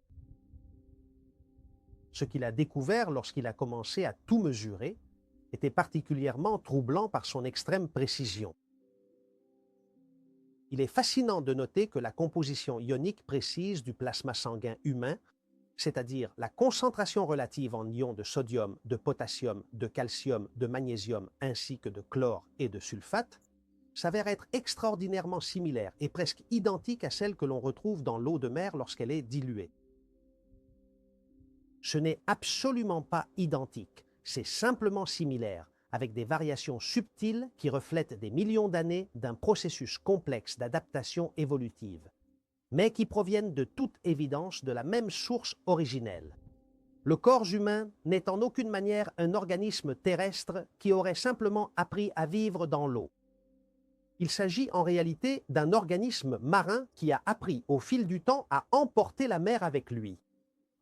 Ce qu'il a découvert lorsqu'il a commencé à tout mesurer était particulièrement troublant par son extrême précision. Il est fascinant de noter que la composition ionique précise du plasma sanguin humain, c'est-à-dire la concentration relative en ions de sodium, de potassium, de calcium, de magnésium ainsi que de chlore et de sulfate, s'avère être extraordinairement similaire et presque identique à celle que l'on retrouve dans l'eau de mer lorsqu'elle est diluée. Ce n'est absolument pas identique, c'est simplement similaire, avec des variations subtiles qui reflètent des millions d'années d'un processus complexe d'adaptation évolutive, mais qui proviennent de toute évidence de la même source originelle. Le corps humain n'est en aucune manière un organisme terrestre qui aurait simplement appris à vivre dans l'eau. Il s'agit en réalité d'un organisme marin qui a appris au fil du temps à emporter la mer avec lui.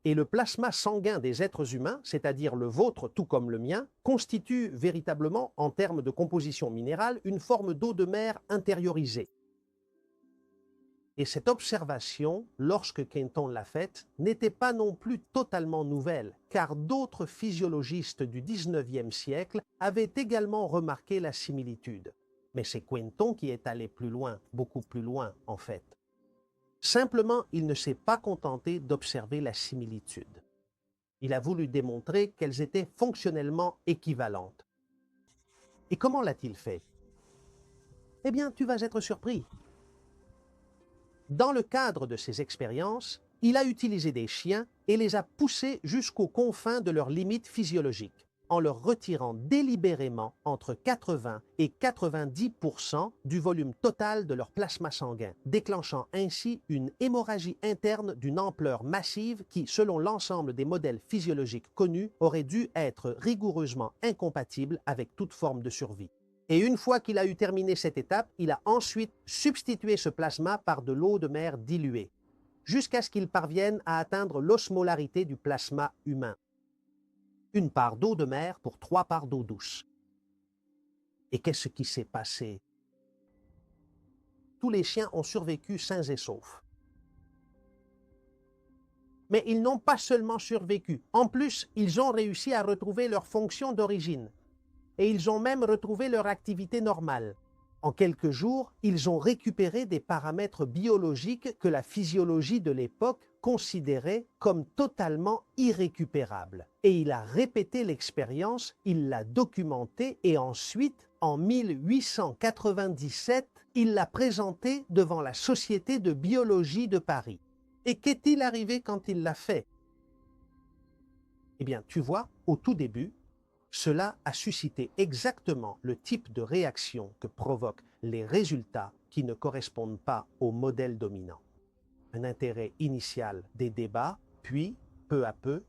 Et le plasma sanguin des êtres humains, c'est-à-dire le vôtre tout comme le mien, constitue véritablement, en termes de composition minérale, une forme d'eau de mer intériorisée. Et cette observation, lorsque Quinton l'a faite, n'était pas non plus totalement nouvelle, car d'autres physiologistes du XIXe siècle avaient également remarqué la similitude. Mais c'est Quinton qui est allé plus loin, beaucoup plus loin en fait. Simplement, il ne s'est pas contenté d'observer la similitude. Il a voulu démontrer qu'elles étaient fonctionnellement équivalentes. Et comment l'a-t-il fait? Eh bien, tu vas être surpris. Dans le cadre de ses expériences, il a utilisé des chiens et les a poussés jusqu'aux confins de leurs limites physiologiques, en leur retirant délibérément entre 80 et 90% du volume total de leur plasma sanguin, déclenchant ainsi une hémorragie interne d'une ampleur massive qui, selon l'ensemble des modèles physiologiques connus, aurait dû être rigoureusement incompatible avec toute forme de survie. Et une fois qu'il a eu terminé cette étape, il a ensuite substitué ce plasma par de l'eau de mer diluée, jusqu'à ce qu'il parvienne à atteindre l'osmolarité du plasma humain. Une part d'eau de mer pour 3 parts d'eau douce. Et qu'est-ce qui s'est passé? Tous les chiens ont survécu sains et saufs. Mais ils n'ont pas seulement survécu. En plus, ils ont réussi à retrouver leur fonction d'origine. Et ils ont même retrouvé leur activité normale. En quelques jours, ils ont récupéré des paramètres biologiques que la physiologie de l'époque considérait comme totalement irrécupérables. Et il a répété l'expérience, il l'a documentée et ensuite, en 1897, il l'a présentée devant la Société de biologie de Paris. Et qu'est-il arrivé quand il l'a fait? Eh bien, tu vois, au tout début, cela a suscité exactement le type de réaction que provoquent les résultats qui ne correspondent pas au modèle dominant. un intérêt initial des débats, puis, peu à peu,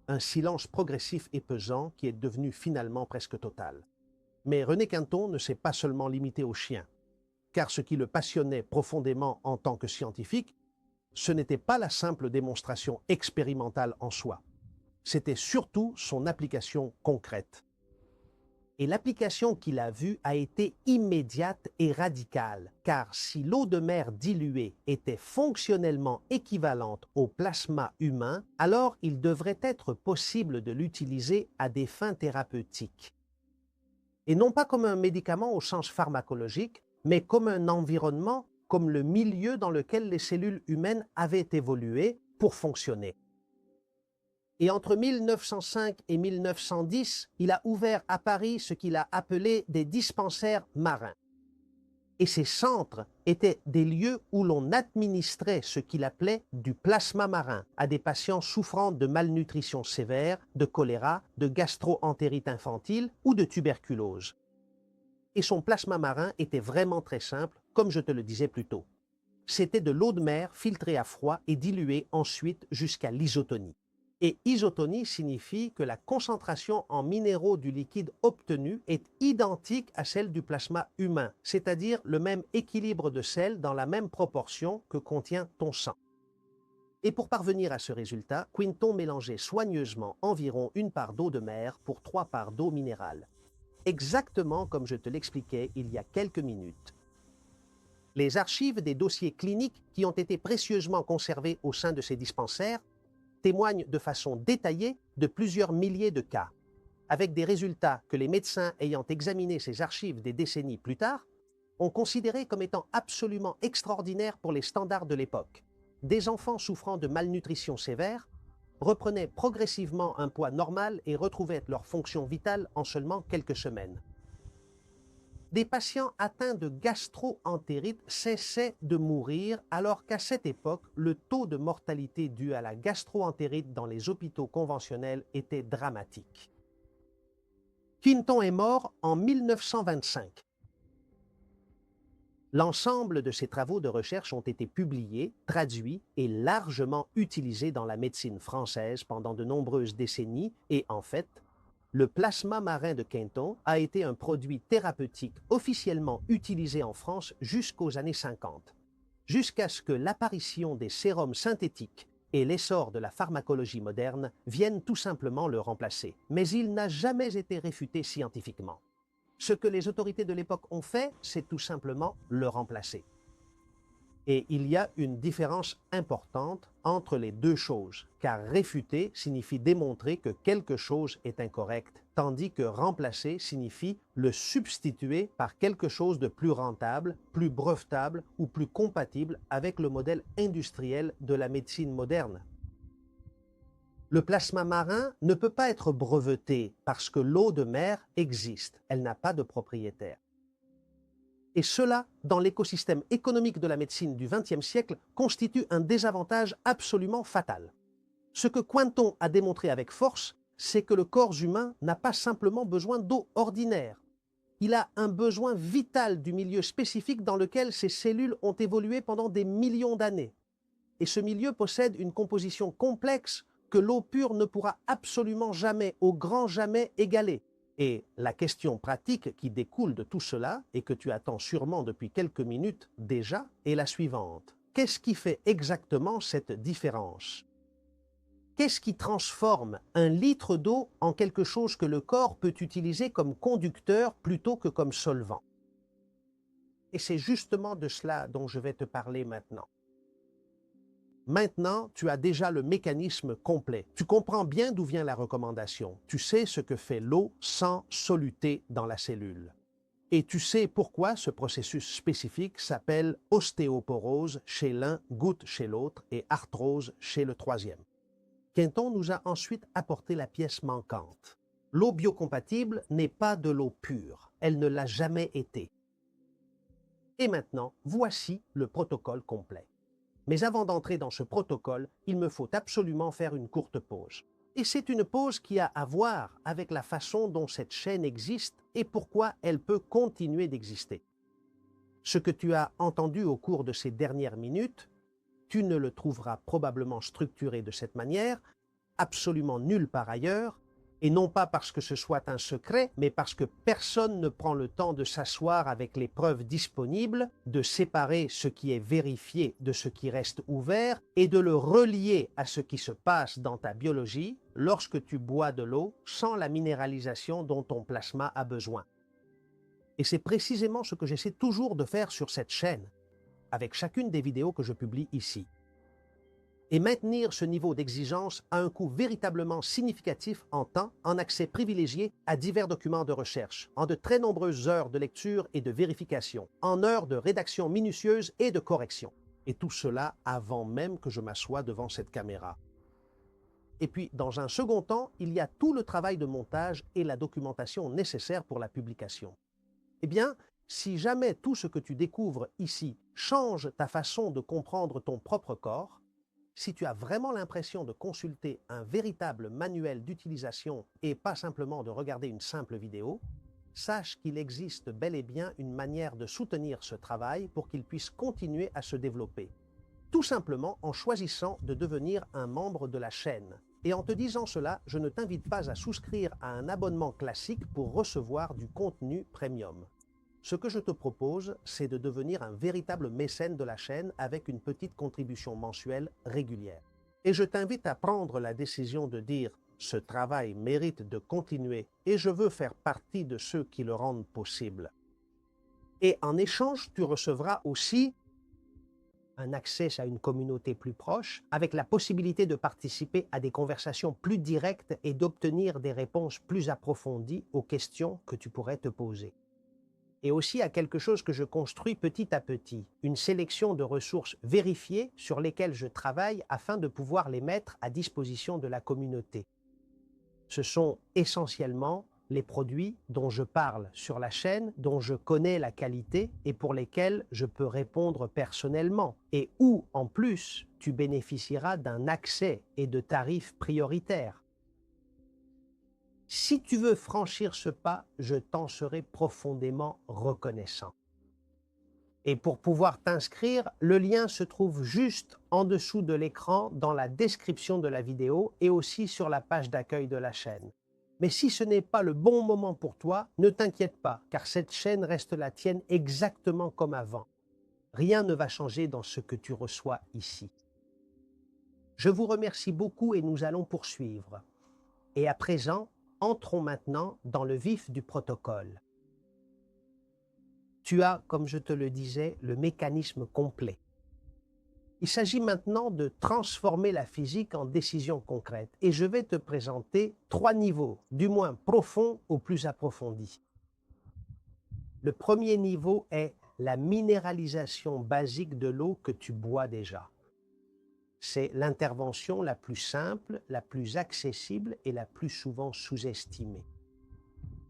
un silence progressif et pesant qui est devenu finalement presque total. Mais René Quinton ne s'est pas seulement limité aux chiens, car ce qui le passionnait profondément en tant que scientifique, ce n'était pas la simple démonstration expérimentale en soi, c'était surtout son application concrète. Et l'application qu'il a vue a été immédiate et radicale, car si l'eau de mer diluée était fonctionnellement équivalente au plasma humain, alors il devrait être possible de l'utiliser à des fins thérapeutiques. Et non pas comme un médicament au sens pharmacologique, mais comme un environnement, comme le milieu dans lequel les cellules humaines avaient évolué pour fonctionner. Et entre 1905 et 1910, il a ouvert à Paris ce qu'il a appelé des dispensaires marins. Et ces centres étaient des lieux où l'on administrait ce qu'il appelait du plasma marin à des patients souffrant de malnutrition sévère, de choléra, de gastro-entérite infantile ou de tuberculose. Et son plasma marin était vraiment très simple, comme je te le disais plus tôt. C'était de l'eau de mer filtrée à froid et diluée ensuite jusqu'à l'isotonie. Et isotonie signifie que la concentration en minéraux du liquide obtenu est identique à celle du plasma humain, c'est-à-dire le même équilibre de sel dans la même proportion que contient ton sang. Et pour parvenir à ce résultat, Quinton mélangeait soigneusement environ 1 part d'eau de mer pour 3 parts d'eau minérale. Exactement comme je te l'expliquais il y a quelques minutes. Les archives des dossiers cliniques qui ont été précieusement conservés au sein de ces dispensaires témoignent de façon détaillée de plusieurs milliers de cas, avec des résultats que les médecins ayant examiné ces archives des décennies plus tard ont considérés comme étant absolument extraordinaires pour les standards de l'époque. Des enfants souffrant de malnutrition sévère reprenaient progressivement un poids normal et retrouvaient leur fonction vitale en seulement quelques semaines. Des patients atteints de gastro-entérite cessaient de mourir alors qu'à cette époque, le taux de mortalité dû à la gastro-entérite dans les hôpitaux conventionnels était dramatique. Quinton est mort en 1925. L'ensemble de ses travaux de recherche ont été publiés, traduits et largement utilisés dans la médecine française pendant de nombreuses décennies et en fait, le plasma marin de Quinton a été un produit thérapeutique officiellement utilisé en France jusqu'aux années 50, jusqu'à ce que l'apparition des sérums synthétiques et l'essor de la pharmacologie moderne viennent tout simplement le remplacer. Mais il n'a jamais été réfuté scientifiquement. Ce que les autorités de l'époque ont fait, c'est tout simplement le remplacer. Et il y a une différence importante entre les deux choses, car réfuter signifie démontrer que quelque chose est incorrect, tandis que remplacer signifie le substituer par quelque chose de plus rentable, plus brevetable ou plus compatible avec le modèle industriel de la médecine moderne. Le plasma marin ne peut pas être breveté parce que l'eau de mer existe, elle n'a pas de propriétaire. Et cela, dans l'écosystème économique de la médecine du XXe siècle, constitue un désavantage absolument fatal. Ce que Quinton a démontré avec force, c'est que le corps humain n'a pas simplement besoin d'eau ordinaire. Il a un besoin vital du milieu spécifique dans lequel ces cellules ont évolué pendant des millions d'années. Et ce milieu possède une composition complexe que l'eau pure ne pourra absolument jamais, au grand jamais, égaler. Et la question pratique qui découle de tout cela, et que tu attends sûrement depuis quelques minutes déjà, est la suivante. Qu'est-ce qui fait exactement cette différence? Qu'est-ce qui transforme 1 litre d'eau en quelque chose que le corps peut utiliser comme conducteur plutôt que comme solvant? Et c'est justement de cela dont je vais te parler maintenant. Maintenant, tu as déjà le mécanisme complet. Tu comprends bien d'où vient la recommandation. Tu sais ce que fait l'eau sans soluté dans la cellule. Et tu sais pourquoi ce processus spécifique s'appelle ostéoporose chez l'un, goutte chez l'autre et arthrose chez le troisième. Quinton nous a ensuite apporté la pièce manquante. L'eau biocompatible n'est pas de l'eau pure. Elle ne l'a jamais été. Et maintenant, voici le protocole complet. Mais avant d'entrer dans ce protocole, il me faut absolument faire une courte pause. Et c'est une pause qui a à voir avec la façon dont cette chaîne existe et pourquoi elle peut continuer d'exister. Ce que tu as entendu au cours de ces dernières minutes, tu ne le trouveras probablement structuré de cette manière, absolument nulle part ailleurs, et non pas parce que ce soit un secret, mais parce que personne ne prend le temps de s'asseoir avec les preuves disponibles, de séparer ce qui est vérifié de ce qui reste ouvert et de le relier à ce qui se passe dans ta biologie lorsque tu bois de l'eau sans la minéralisation dont ton plasma a besoin. Et c'est précisément ce que j'essaie toujours de faire sur cette chaîne, avec chacune des vidéos que je publie ici. Et maintenir ce niveau d'exigence a un coût véritablement significatif en temps, en accès privilégié à divers documents de recherche, en de très nombreuses heures de lecture et de vérification, en heures de rédaction minutieuse et de correction. Et tout cela avant même que je m'assoie devant cette caméra. Et puis, dans un second temps, il y a tout le travail de montage et la documentation nécessaire pour la publication. Eh bien, si jamais tout ce que tu découvres ici change ta façon de comprendre ton propre corps, si tu as vraiment l'impression de consulter un véritable manuel d'utilisation et pas simplement de regarder une simple vidéo, sache qu'il existe bel et bien une manière de soutenir ce travail pour qu'il puisse continuer à se développer. Tout simplement en choisissant de devenir un membre de la chaîne. Et en te disant cela, je ne t'invite pas à souscrire à un abonnement classique pour recevoir du contenu premium. Ce que je te propose, c'est de devenir un véritable mécène de la chaîne avec une petite contribution mensuelle régulière. Et je t'invite à prendre la décision de dire « ce travail mérite de continuer et je veux faire partie de ceux qui le rendent possible ». Et en échange, tu recevras aussi un accès à une communauté plus proche, avec la possibilité de participer à des conversations plus directes et d'obtenir des réponses plus approfondies aux questions que tu pourrais te poser. Et aussi à quelque chose que je construis petit à petit, une sélection de ressources vérifiées sur lesquelles je travaille afin de pouvoir les mettre à disposition de la communauté. Ce sont essentiellement les produits dont je parle sur la chaîne, dont je connais la qualité et pour lesquels je peux répondre personnellement, et où, en plus, tu bénéficieras d'un accès et de tarifs prioritaires. Si tu veux franchir ce pas, je t'en serai profondément reconnaissant. Et pour pouvoir t'inscrire, le lien se trouve juste en dessous de l'écran dans la description de la vidéo et aussi sur la page d'accueil de la chaîne. Mais si ce n'est pas le bon moment pour toi, ne t'inquiète pas, car cette chaîne reste la tienne exactement comme avant. Rien ne va changer dans ce que tu reçois ici. Je vous remercie beaucoup et nous allons poursuivre. Et à présent, entrons maintenant dans le vif du protocole. Tu as, comme je te le disais, le mécanisme complet. Il s'agit maintenant de transformer la physique en décisions concrètes et je vais te présenter 3 niveaux, du moins profonds au plus approfondis. Le premier niveau est la minéralisation basique de l'eau que tu bois déjà. C'est l'intervention la plus simple, la plus accessible et la plus souvent sous-estimée.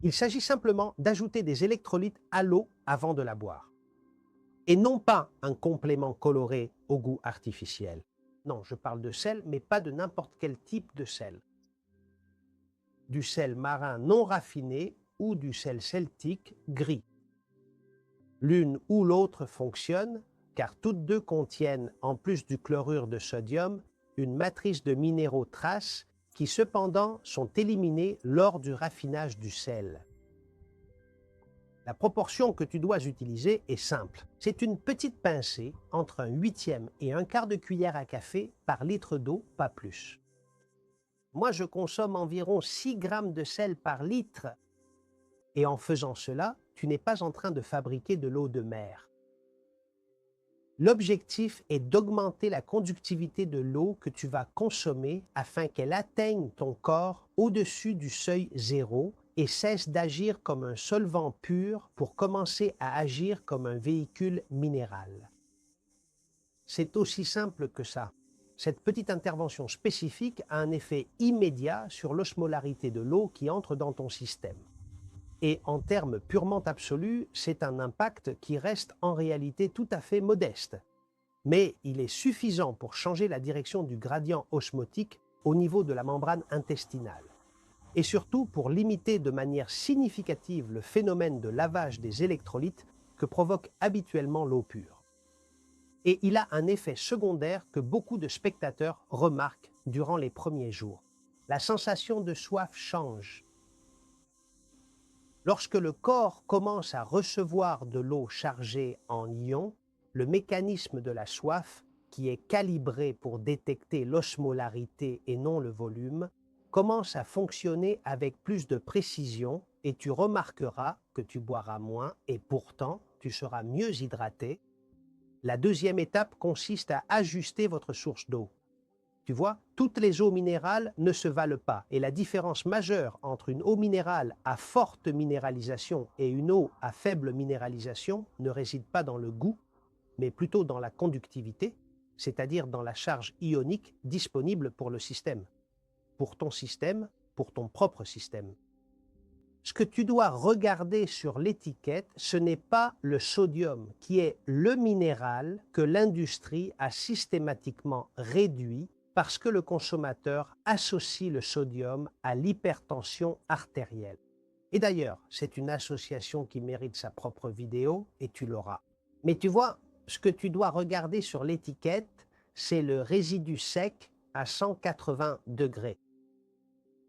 Il s'agit simplement d'ajouter des électrolytes à l'eau avant de la boire. Et non pas un complément coloré au goût artificiel. Non, je parle de sel, mais pas de n'importe quel type de sel. Du sel marin non raffiné ou du sel celtique gris. L'une ou l'autre fonctionne, car toutes deux contiennent, en plus du chlorure de sodium, une matrice de minéraux traces qui cependant sont éliminés lors du raffinage du sel. La proportion que tu dois utiliser est simple. C'est une petite pincée entre un huitième et un quart de cuillère à café par litre d'eau, pas plus. Moi, je consomme environ 6 grammes de sel par litre. Et en faisant cela, tu n'es pas en train de fabriquer de l'eau de mer. L'objectif est d'augmenter la conductivité de l'eau que tu vas consommer afin qu'elle atteigne ton corps au-dessus du seuil zéro et cesse d'agir comme un solvant pur pour commencer à agir comme un véhicule minéral. C'est aussi simple que ça. Cette petite intervention spécifique a un effet immédiat sur l'osmolarité de l'eau qui entre dans ton système. Et en termes purement absolus, c'est un impact qui reste en réalité tout à fait modeste. Mais il est suffisant pour changer la direction du gradient osmotique au niveau de la membrane intestinale. Et surtout pour limiter de manière significative le phénomène de lavage des électrolytes que provoque habituellement l'eau pure. Et il a un effet secondaire que beaucoup de spectateurs remarquent durant les premiers jours. La sensation de soif change. Lorsque le corps commence à recevoir de l'eau chargée en ions, le mécanisme de la soif, qui est calibré pour détecter l'osmolarité et non le volume, commence à fonctionner avec plus de précision et tu remarqueras que tu boiras moins et pourtant tu seras mieux hydraté. La deuxième étape consiste à ajuster votre source d'eau. Tu vois, toutes les eaux minérales ne se valent pas et la différence majeure entre une eau minérale à forte minéralisation et une eau à faible minéralisation ne réside pas dans le goût, mais plutôt dans la conductivité, c'est-à-dire dans la charge ionique disponible pour le système, pour ton propre système. Ce que tu dois regarder sur l'étiquette, ce n'est pas le sodium, qui est le minéral que l'industrie a systématiquement réduit parce que le consommateur associe le sodium à l'hypertension artérielle. Et d'ailleurs, c'est une association qui mérite sa propre vidéo et tu l'auras. Mais tu vois, ce que tu dois regarder sur l'étiquette, c'est le résidu sec à 180 degrés.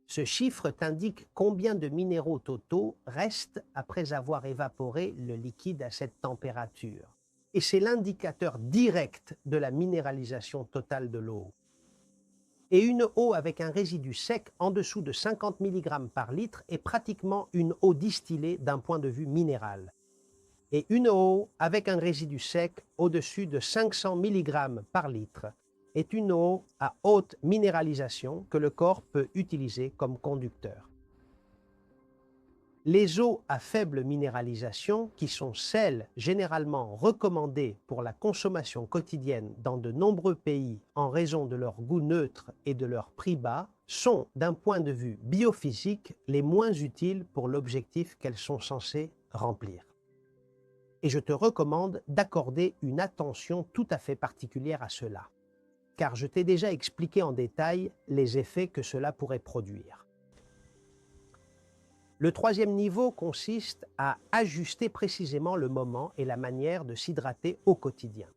Ce chiffre t'indique combien de minéraux totaux restent après avoir évaporé le liquide à cette température. Et c'est l'indicateur direct de la minéralisation totale de l'eau. Et une eau avec un résidu sec en dessous de 50 mg par litre est pratiquement une eau distillée d'un point de vue minéral. Et une eau avec un résidu sec au-dessus de 500 mg par litre est une eau à haute minéralisation que le corps peut utiliser comme conducteur. Les eaux à faible minéralisation, qui sont celles généralement recommandées pour la consommation quotidienne dans de nombreux pays en raison de leur goût neutre et de leur prix bas, sont, d'un point de vue biophysique, les moins utiles pour l'objectif qu'elles sont censées remplir. Et je te recommande d'accorder une attention tout à fait particulière à cela, car je t'ai déjà expliqué en détail les effets que cela pourrait produire. Le troisième niveau consiste à ajuster précisément le moment et la manière de s'hydrater au quotidien.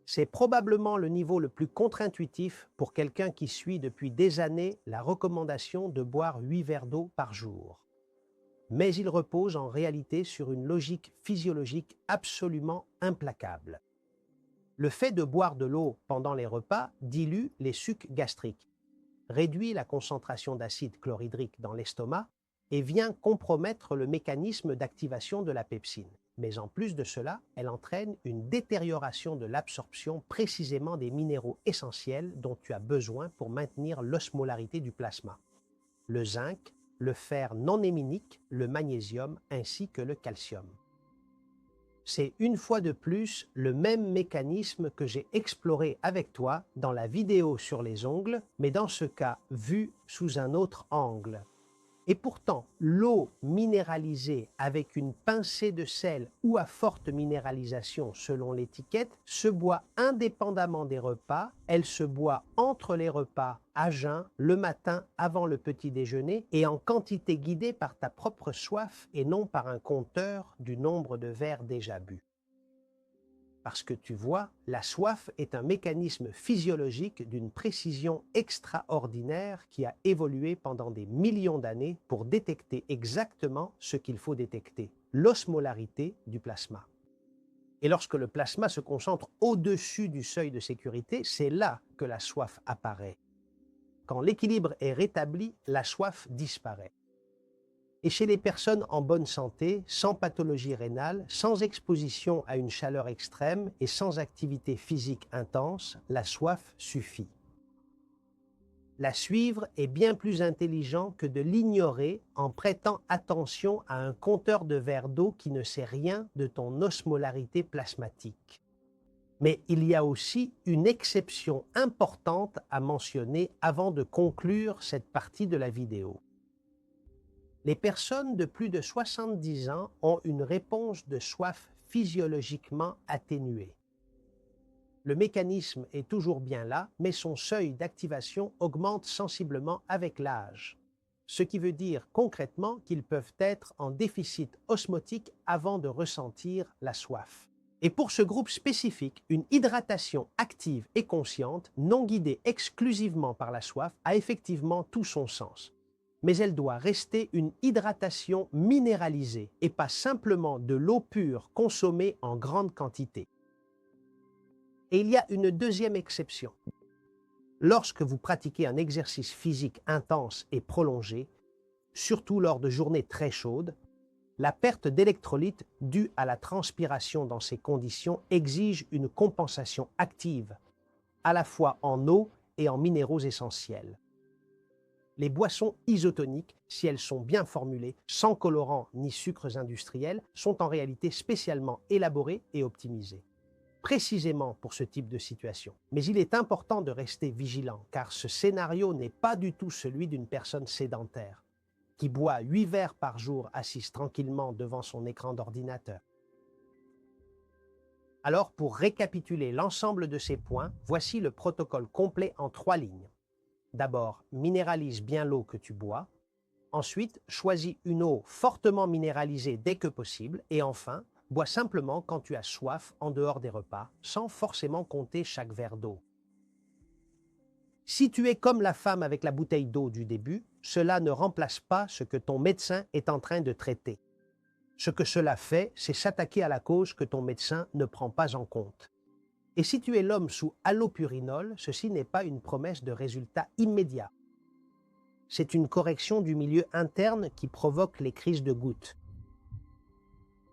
C'est probablement le niveau le plus contre-intuitif pour quelqu'un qui suit depuis des années la recommandation de boire 8 verres d'eau par jour. Mais il repose en réalité sur une logique physiologique absolument implacable. Le fait de boire de l'eau pendant les repas dilue les sucs gastriques, réduit la concentration d'acide chlorhydrique dans l'estomac et vient compromettre le mécanisme d'activation de la pepsine. Mais en plus de cela, elle entraîne une détérioration de l'absorption précisément des minéraux essentiels dont tu as besoin pour maintenir l'osmolarité du plasma. Le zinc, le fer non héminique, le magnésium ainsi que le calcium. C'est une fois de plus le même mécanisme que j'ai exploré avec toi dans la vidéo sur les ongles, mais dans ce cas vu sous un autre angle. Et pourtant, l'eau minéralisée avec une pincée de sel ou à forte minéralisation selon l'étiquette se boit indépendamment des repas, elle se boit entre les repas, à jeun, le matin avant le petit déjeuner et en quantité guidée par ta propre soif et non par un compteur du nombre de verres déjà bu. Parce que tu vois, la soif est un mécanisme physiologique d'une précision extraordinaire qui a évolué pendant des millions d'années pour détecter exactement ce qu'il faut détecter, l'osmolarité du plasma. Et lorsque le plasma se concentre au-dessus du seuil de sécurité, c'est là que la soif apparaît. Quand l'équilibre est rétabli, la soif disparaît. Et chez les personnes en bonne santé, sans pathologie rénale, sans exposition à une chaleur extrême et sans activité physique intense, la soif suffit. La suivre est bien plus intelligent que de l'ignorer en prêtant attention à un compteur de verres d'eau qui ne sait rien de ton osmolarité plasmatique. Mais il y a aussi une exception importante à mentionner avant de conclure cette partie de la vidéo. Les personnes de plus de 70 ans ont une réponse de soif physiologiquement atténuée. Le mécanisme est toujours bien là, mais son seuil d'activation augmente sensiblement avec l'âge, ce qui veut dire concrètement qu'ils peuvent être en déficit osmotique avant de ressentir la soif. Et pour ce groupe spécifique, une hydratation active et consciente, non guidée exclusivement par la soif, a effectivement tout son sens. Mais elle doit rester une hydratation minéralisée et pas simplement de l'eau pure consommée en grande quantité. Et il y a une deuxième exception. Lorsque vous pratiquez un exercice physique intense et prolongé, surtout lors de journées très chaudes, la perte d'électrolytes due à la transpiration dans ces conditions exige une compensation active, à la fois en eau et en minéraux essentiels. Les boissons isotoniques, si elles sont bien formulées, sans colorants ni sucres industriels, sont en réalité spécialement élaborées et optimisées, précisément pour ce type de situation. Mais il est important de rester vigilant, car ce scénario n'est pas du tout celui d'une personne sédentaire, qui boit 8 verres par jour assise tranquillement devant son écran d'ordinateur. Alors, pour récapituler l'ensemble de ces points, voici le protocole complet en 3 lignes. D'abord, minéralise bien l'eau que tu bois. Ensuite, choisis une eau fortement minéralisée dès que possible. Et enfin, bois simplement quand tu as soif en dehors des repas, sans forcément compter chaque verre d'eau. Si tu es comme la femme avec la bouteille d'eau du début, cela ne remplace pas ce que ton médecin est en train de traiter. Ce que cela fait, c'est s'attaquer à la cause que ton médecin ne prend pas en compte. Et si tu es l'homme sous allopurinol, ceci n'est pas une promesse de résultat immédiat. C'est une correction du milieu interne qui provoque les crises de gouttes.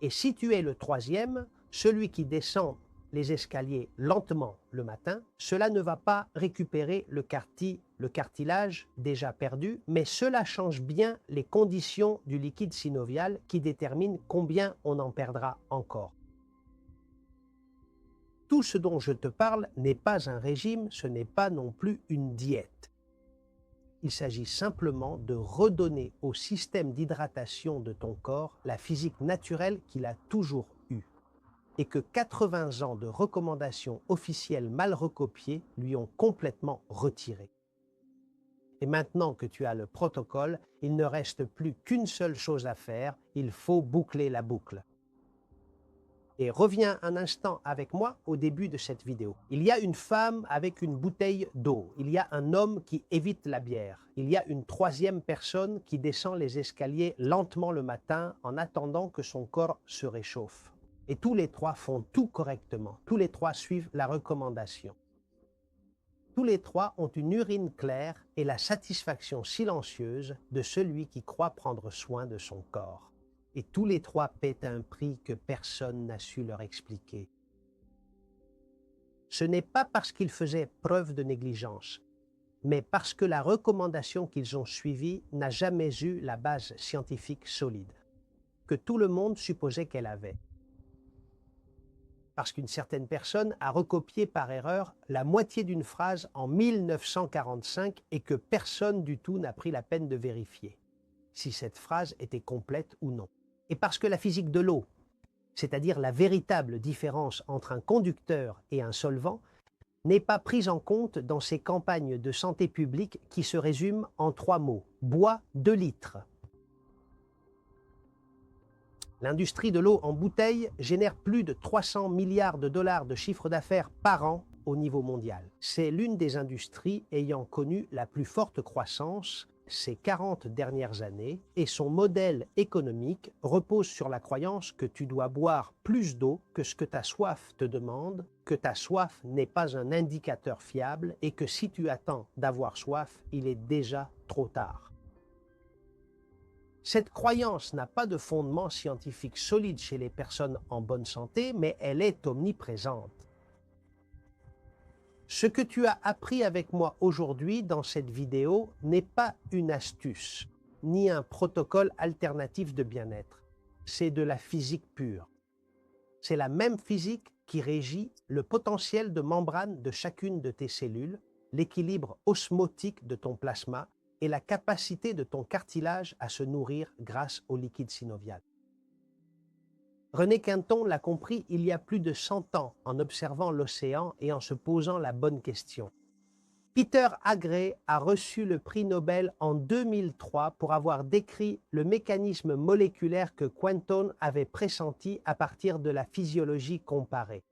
Et si tu es le troisième, celui qui descend les escaliers lentement le matin, cela ne va pas récupérer le cartilage déjà perdu, mais cela change bien les conditions du liquide synovial qui déterminent combien on en perdra encore. Tout ce dont je te parle n'est pas un régime, ce n'est pas non plus une diète. Il s'agit simplement de redonner au système d'hydratation de ton corps la physique naturelle qu'il a toujours eue, et que 80 ans de recommandations officielles mal recopiées lui ont complètement retiré. Et maintenant que tu as le protocole, il ne reste plus qu'une seule chose à faire, il faut boucler la boucle. Et reviens un instant avec moi au début de cette vidéo. Il y a une femme avec une bouteille d'eau. Il y a un homme qui évite la bière. Il y a une troisième personne qui descend les escaliers lentement le matin en attendant que son corps se réchauffe. Et tous les trois font tout correctement. Tous les trois suivent la recommandation. Tous les trois ont une urine claire et la satisfaction silencieuse de celui qui croit prendre soin de son corps. Et tous les trois paient un prix que personne n'a su leur expliquer. Ce n'est pas parce qu'ils faisaient preuve de négligence, mais parce que la recommandation qu'ils ont suivie n'a jamais eu la base scientifique solide, que tout le monde supposait qu'elle avait. Parce qu'une certaine personne a recopié par erreur la moitié d'une phrase en 1945 et que personne du tout n'a pris la peine de vérifier si cette phrase était complète ou non. Et parce que la physique de l'eau, c'est-à-dire la véritable différence entre un conducteur et un solvant, n'est pas prise en compte dans ces campagnes de santé publique qui se résument en 3 mots. Bois 2 litres. L'industrie de l'eau en bouteille génère plus de 300 milliards de dollars de chiffre d'affaires par an au niveau mondial. C'est l'une des industries ayant connu la plus forte croissance ces 40 dernières années et son modèle économique repose sur la croyance que tu dois boire plus d'eau que ce que ta soif te demande, que ta soif n'est pas un indicateur fiable et que si tu attends d'avoir soif, il est déjà trop tard. Cette croyance n'a pas de fondement scientifique solide chez les personnes en bonne santé, mais elle est omniprésente. Ce que tu as appris avec moi aujourd'hui dans cette vidéo n'est pas une astuce, ni un protocole alternatif de bien-être. C'est de la physique pure. C'est la même physique qui régit le potentiel de membrane de chacune de tes cellules, l'équilibre osmotique de ton plasma et la capacité de ton cartilage à se nourrir grâce au liquide synovial. René Quinton l'a compris il y a plus de 100 ans en observant l'océan et en se posant la bonne question. Peter Agrey a reçu le prix Nobel en 2003 pour avoir décrit le mécanisme moléculaire que Quentin avait pressenti à partir de la physiologie comparée.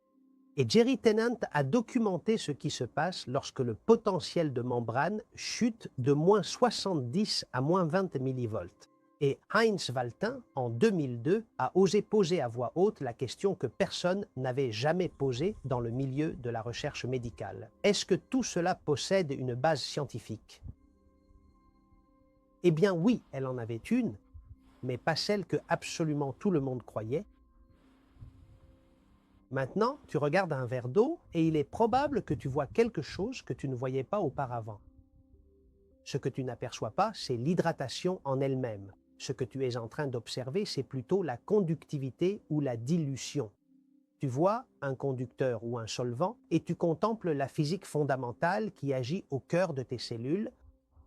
Et Jerry Tennant a documenté ce qui se passe lorsque le potentiel de membrane chute de moins 70 à moins 20 millivolts. Et Heinz Waltin, en 2002, a osé poser à voix haute la question que personne n'avait jamais posée dans le milieu de la recherche médicale. Est-ce que tout cela possède une base scientifique? Eh bien oui, elle en avait une, mais pas celle que absolument tout le monde croyait. Maintenant, tu regardes un verre d'eau et il est probable que tu vois quelque chose que tu ne voyais pas auparavant. Ce que tu n'aperçois pas, c'est l'hydratation en elle-même. Ce que tu es en train d'observer, c'est plutôt la conductivité ou la dilution. Tu vois un conducteur ou un solvant et tu contemples la physique fondamentale qui agit au cœur de tes cellules,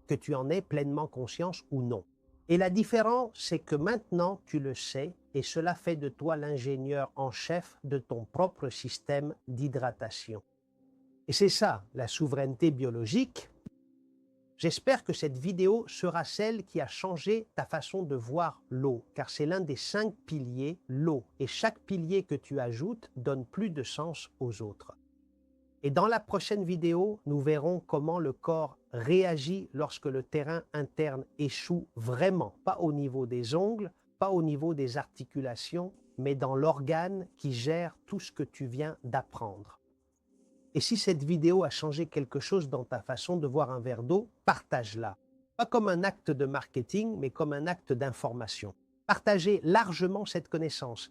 que tu en aies pleinement conscience ou non. Et la différence, c'est que maintenant tu le sais et cela fait de toi l'ingénieur en chef de ton propre système d'hydratation. Et c'est ça, la souveraineté biologique. J'espère que cette vidéo sera celle qui a changé ta façon de voir l'eau, car c'est l'un des 5 piliers, l'eau. Et chaque pilier que tu ajoutes donne plus de sens aux autres. Et dans la prochaine vidéo, nous verrons comment le corps réagit lorsque le terrain interne échoue vraiment, pas au niveau des ongles, pas au niveau des articulations, mais dans l'organe qui gère tout ce que tu viens d'apprendre. Et si cette vidéo a changé quelque chose dans ta façon de voir un verre d'eau, partage-la. Pas comme un acte de marketing, mais comme un acte d'information. Partagez largement cette connaissance,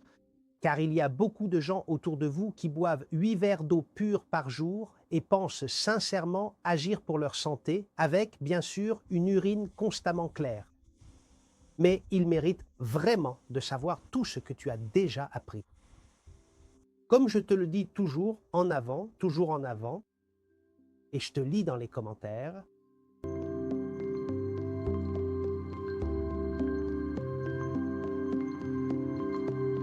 car il y a beaucoup de gens autour de vous qui boivent 8 verres d'eau pure par jour et pensent sincèrement agir pour leur santé, avec, bien sûr, une urine constamment claire. Mais ils méritent vraiment de savoir tout ce que tu as déjà appris. Comme je te le dis toujours en avant, et je te lis dans les commentaires,